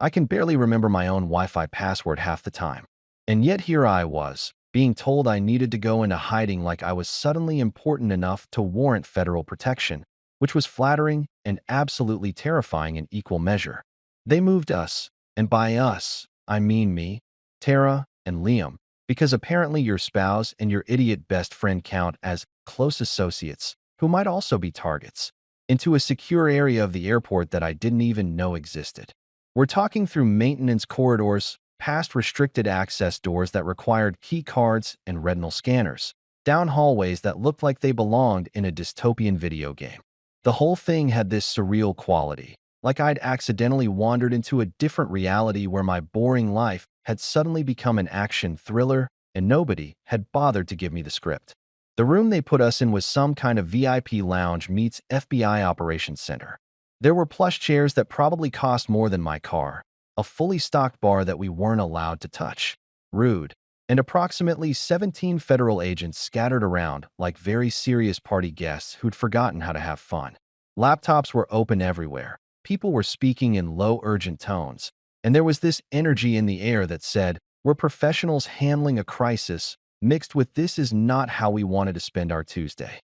I can barely remember my own Wi-Fi password half the time. And yet here I was, being told I needed to go into hiding like I was suddenly important enough to warrant federal protection, which was flattering and absolutely terrifying in equal measure. They moved us, and by us, I mean me, Tara, and Liam, because apparently your spouse and your idiot best friend count as close associates, who might also be targets, into a secure area of the airport that I didn't even know existed. We're talking through maintenance corridors, past restricted access doors that required key cards and retinal scanners, down hallways that looked like they belonged in a dystopian video game. The whole thing had this surreal quality, like I'd accidentally wandered into a different reality where my boring life had suddenly become an action thriller and nobody had bothered to give me the script. The room they put us in was some kind of VIP lounge meets FBI operations center. There were plush chairs that probably cost more than my car, a fully stocked bar that we weren't allowed to touch. Rude. And approximately 17 federal agents scattered around like very serious party guests who'd forgotten how to have fun. Laptops were open everywhere. People were speaking in low, urgent tones. And there was this energy in the air that said, "We're professionals handling a crisis," mixed with "this is not how we wanted to spend our Tuesday."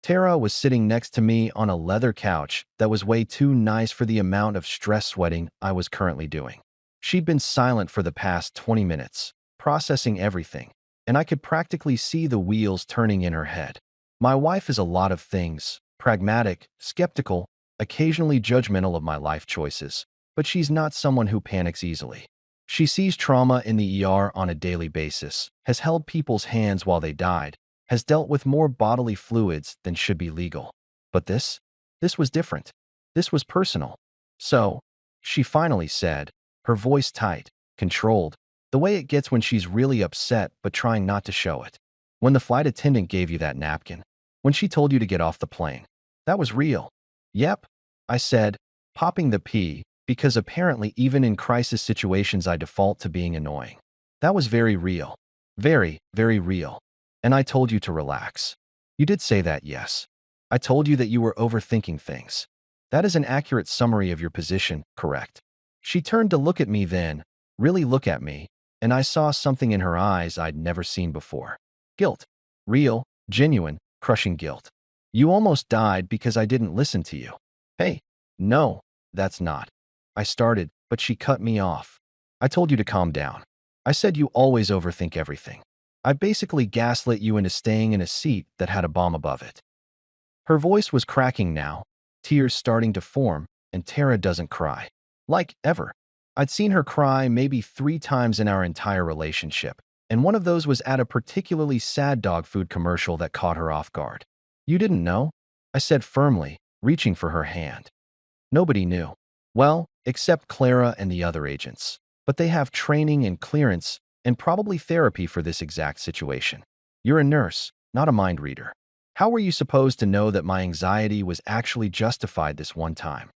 Tara was sitting next to me on a leather couch that was way too nice for the amount of stress sweating I was currently doing. She'd been silent for the past 20 minutes, processing everything, and I could practically see the wheels turning in her head. My wife is a lot of things, pragmatic, skeptical, occasionally judgmental of my life choices, but she's not someone who panics easily. She sees trauma in the ER on a daily basis, has held people's hands while they died, has dealt with more bodily fluids than should be legal. But this was different. This was personal. "So," she finally said, her voice tight, controlled, the way it gets when she's really upset but trying not to show it. "When the flight attendant gave you that napkin, when she told you to get off the plane, that was real." "Yep," I said, popping the P, because apparently even in crisis situations I default to being annoying. "That was very real. Very, very real. And I told you to relax." "You did say that, yes. I told you that you were overthinking things. That is an accurate summary of your position, correct?" She turned to look at me then, really look at me, and I saw something in her eyes I'd never seen before. Guilt. Real, genuine, crushing guilt. "You almost died because I didn't listen to you." "Hey, no, that's not." I started, but she cut me off. I told you to calm down. I said you always overthink everything. I basically gaslit you into staying in a seat that had a bomb above it. Her voice was cracking now, tears starting to form, and Tara doesn't cry. Like, ever. I'd seen her cry maybe 3 times in our entire relationship, and one of those was at a particularly sad dog food commercial that caught her off guard. You didn't know? I said firmly, reaching for her hand. Nobody knew. Well, except Clara and the other agents. But they have training and clearance, and probably therapy for this exact situation. You're a nurse, not a mind reader. How were you supposed to know that my anxiety was actually justified this one time?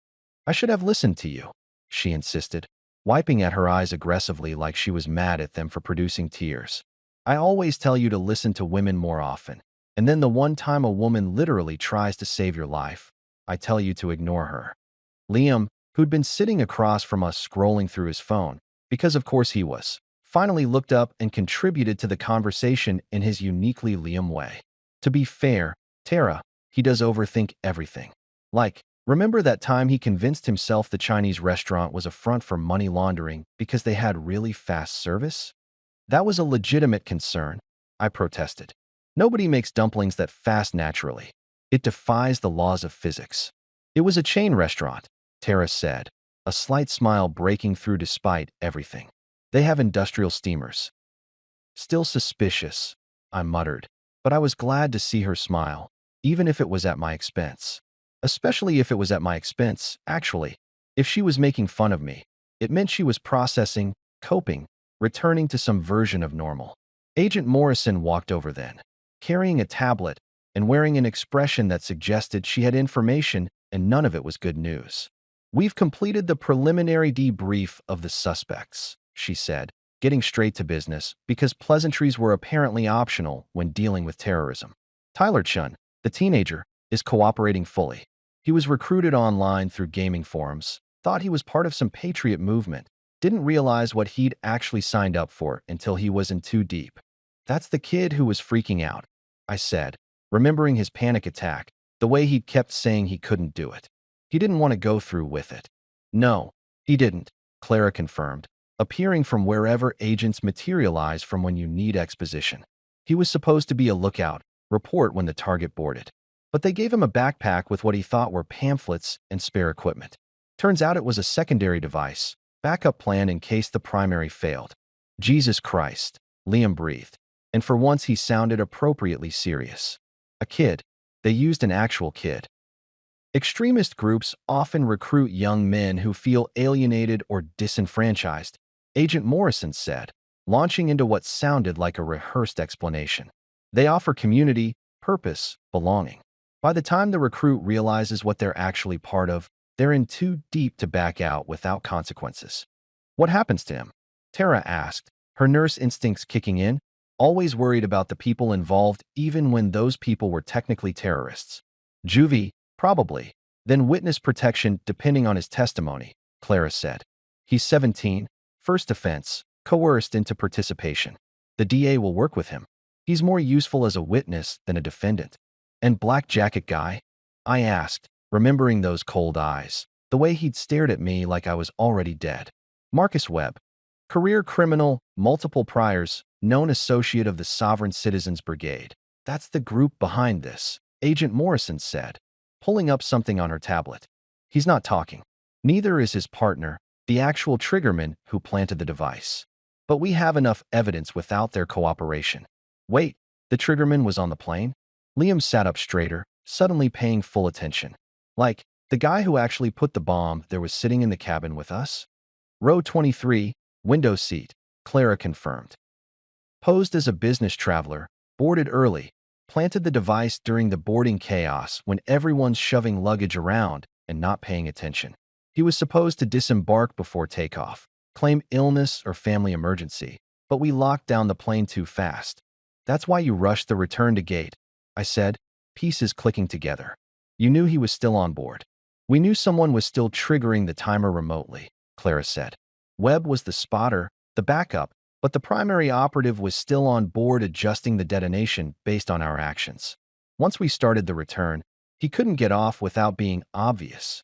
I should have listened to you, she insisted, wiping at her eyes aggressively like she was mad at them for producing tears. I always tell you to listen to women more often, and then the one time a woman literally tries to save your life, I tell you to ignore her. Liam, who'd been sitting across from us scrolling through his phone, because of course he was, finally looked up and contributed to the conversation in his uniquely Liam way. To be fair, Tara, he does overthink everything. Like, remember that time he convinced himself the Chinese restaurant was a front for money laundering because they had really fast service? That was a legitimate concern, I protested. Nobody makes dumplings that fast naturally. It defies the laws of physics. It was a chain restaurant, Tara said, a slight smile breaking through despite everything. They have industrial steamers. Still suspicious, I muttered, but I was glad to see her smile, even if it was at my expense. Especially if it was at my expense, actually. If she was making fun of me, it meant she was processing, coping, returning to some version of normal. Agent Morrison walked over then, carrying a tablet and wearing an expression that suggested she had information and none of it was good news. We've completed the preliminary debrief of the suspects, she said, getting straight to business because pleasantries were apparently optional when dealing with terrorism. Tyler Chun, the teenager, is cooperating fully. He was recruited online through gaming forums, thought he was part of some patriot movement, didn't realize what he'd actually signed up for until he was in too deep. That's the kid who was freaking out, I said, remembering his panic attack, the way he'd kept saying he couldn't do it. He didn't want to go through with it. No, he didn't, Clara confirmed, appearing from wherever agents materialize from when you need exposition. He was supposed to be a lookout, report when the target boarded. But they gave him a backpack with what he thought were pamphlets and spare equipment. Turns out it was a secondary device, backup plan in case the primary failed. Jesus Christ, Liam breathed, and for once he sounded appropriately serious. A kid. They used an actual kid. Extremist groups often recruit young men who feel alienated or disenfranchised, Agent Morrison said, launching into what sounded like a rehearsed explanation. They offer community, purpose, belonging. By the time the recruit realizes what they're actually part of, they're in too deep to back out without consequences. What happens to him? Tara asked, her nurse instincts kicking in, always worried about the people involved even when those people were technically terrorists. Juvie, probably. Then witness protection depending on his testimony, Clara said. He's 17, first offense, coerced into participation. The DA will work with him. He's more useful as a witness than a defendant. And Black Jacket guy? I asked, remembering those cold eyes, the way he'd stared at me like I was already dead. Marcus Webb, career criminal, multiple priors, known associate of the Sovereign Citizens Brigade. That's the group behind this, Agent Morrison said, pulling up something on her tablet. He's not talking. Neither is his partner, the actual triggerman who planted the device. But we have enough evidence without their cooperation. Wait, the triggerman was on the plane? Liam sat up straighter, suddenly paying full attention. Like, the guy who actually put the bomb there was sitting in the cabin with us? Row 23, window seat, Clara confirmed. Posed as a business traveler, boarded early, planted the device during the boarding chaos when everyone's shoving luggage around and not paying attention. He was supposed to disembark before takeoff, claim illness or family emergency, but we locked down the plane too fast. That's why you rushed the return to gate, I said, pieces clicking together. You knew he was still on board. We knew someone was still triggering the timer remotely, Clara said. Webb was the spotter, the backup, but the primary operative was still on board adjusting the detonation based on our actions. Once we started the return, he couldn't get off without being obvious.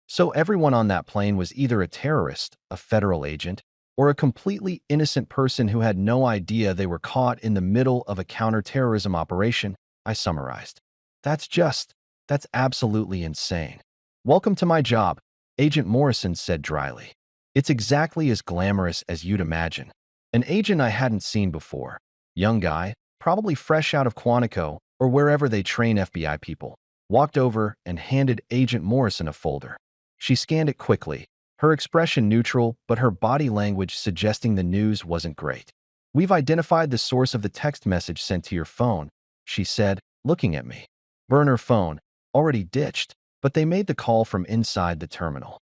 So everyone on that plane was either a terrorist, a federal agent, or a completely innocent person who had no idea they were caught in the middle of a counterterrorism operation, I summarized. That's absolutely insane. Welcome to my job, Agent Morrison said dryly. It's exactly as glamorous as you'd imagine. An agent I hadn't seen before. Young guy, probably fresh out of Quantico or wherever they train FBI people, walked over and handed Agent Morrison a folder. She scanned it quickly, her expression neutral, but her body language suggesting the news wasn't great. We've identified the source of the text message sent to your phone, she said, looking at me. Burner phone, already ditched, but they made the call from inside the terminal.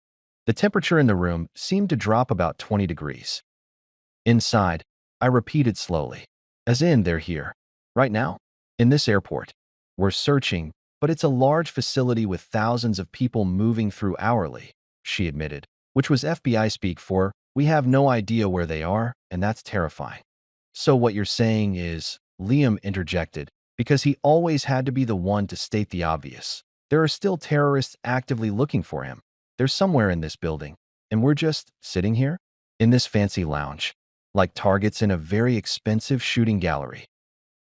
The temperature in the room seemed to drop about 20 degrees. Inside, I repeated slowly, as in they're here. Right now? In this airport. We're searching, but it's a large facility with thousands of people moving through hourly, she admitted, which was FBI speak for, we have no idea where they are, and that's terrifying. So what you're saying is, Liam interjected, because he always had to be the one to state the obvious. There are still terrorists actively looking for him. They're somewhere in this building, and we're just sitting here? In this fancy lounge, like targets in a very expensive shooting gallery.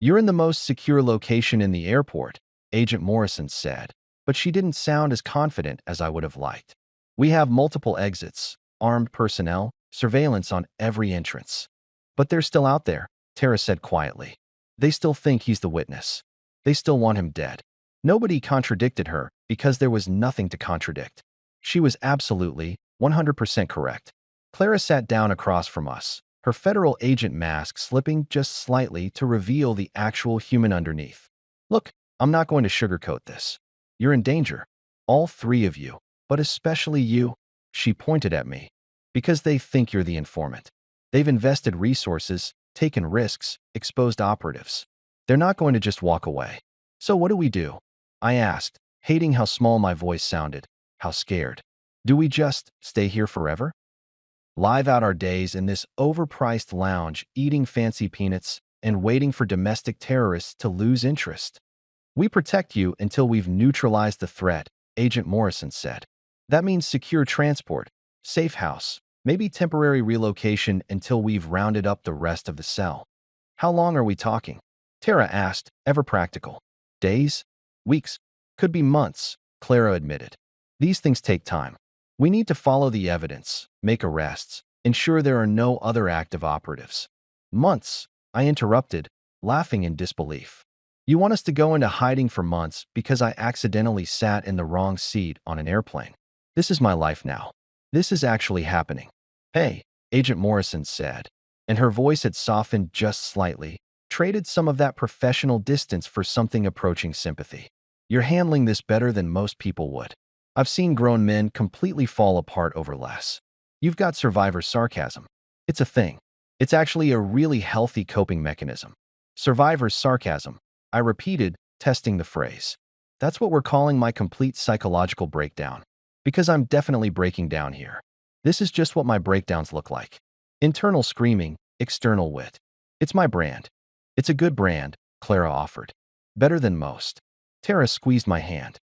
You're in the most secure location in the airport, Agent Morrison said, but she didn't sound as confident as I would have liked. We have multiple exits, armed personnel, surveillance on every entrance. But they're still out there, Tara said quietly. They still think he's the witness. They still want him dead. Nobody contradicted her because there was nothing to contradict. She was absolutely, 100% correct. Clara sat down across from us, her federal agent mask slipping just slightly to reveal the actual human underneath. Look, I'm not going to sugarcoat this. You're in danger. All three of you, but especially you, she pointed at me, because they think you're the informant. They've invested resources, taken risks, exposed operatives. They're not going to just walk away. So what do we do? I asked, hating how small my voice sounded, how scared. Do we just stay here forever? Live out our days in this overpriced lounge, eating fancy peanuts and waiting for domestic terrorists to lose interest? We protect you until we've neutralized the threat, Agent Morrison said. That means secure transport, safe house, maybe temporary relocation until we've rounded up the rest of the cell. How long are we talking? Tara asked, ever practical. Days? Weeks? Could be months, Clara admitted. These things take time. We need to follow the evidence, make arrests, ensure there are no other active operatives. Months, I interrupted, laughing in disbelief. You want us to go into hiding for months because I accidentally sat in the wrong seat on an airplane. This is my life now. This is actually happening. Hey, Agent Morrison said, and her voice had softened just slightly, traded some of that professional distance for something approaching sympathy. You're handling this better than most people would. I've seen grown men completely fall apart over less. You've got survivor sarcasm. It's a thing. It's actually a really healthy coping mechanism. Survivor sarcasm, I repeated, testing the phrase. That's what we're calling my complete psychological breakdown. Because I'm definitely breaking down here. This is just what my breakdowns look like. Internal screaming, external wit. It's my brand. It's a good brand, Clara offered. Better than most. Tara squeezed my hand.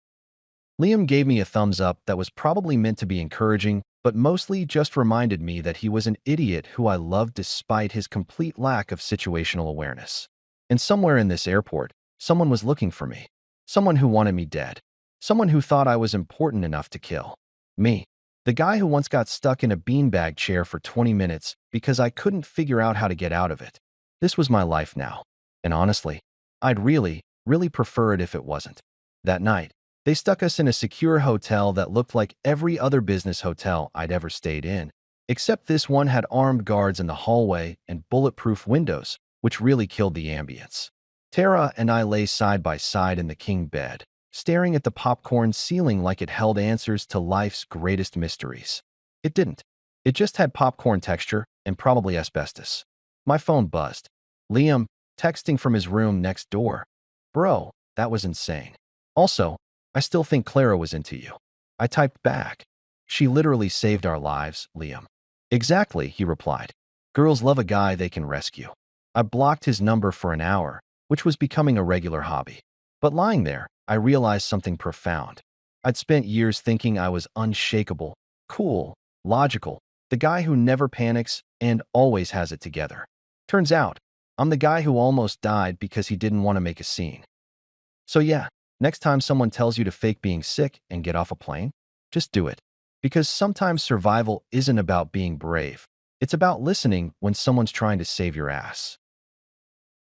Liam gave me a thumbs up that was probably meant to be encouraging, but mostly just reminded me that he was an idiot who I loved despite his complete lack of situational awareness. And somewhere in this airport, someone was looking for me. Someone who wanted me dead. Someone who thought I was important enough to kill. Me. The guy who once got stuck in a beanbag chair for 20 minutes because I couldn't figure out how to get out of it. This was my life now. And honestly, I'd really prefer it if it wasn't. That night, they stuck us in a secure hotel that looked like every other business hotel I'd ever stayed in, except this one had armed guards in the hallway and bulletproof windows, which really killed the ambience. Tara and I lay side by side in the king bed, staring at the popcorn ceiling like it held answers to life's greatest mysteries. It didn't. It just had popcorn texture and probably asbestos. My phone buzzed. Liam, texting from his room next door. Bro, that was insane. Also, I still think Clara was into you. I typed back. She literally saved our lives, Liam. Exactly, he replied. Girls love a guy they can rescue. I blocked his number for an hour, which was becoming a regular hobby. But lying there, I realized something profound. I'd spent years thinking I was unshakable, cool, logical, the guy who never panics and always has it together. Turns out, I'm the guy who almost died because he didn't want to make a scene. So yeah, next time someone tells you to fake being sick and get off a plane, just do it. Because sometimes survival isn't about being brave. It's about listening when someone's trying to save your ass.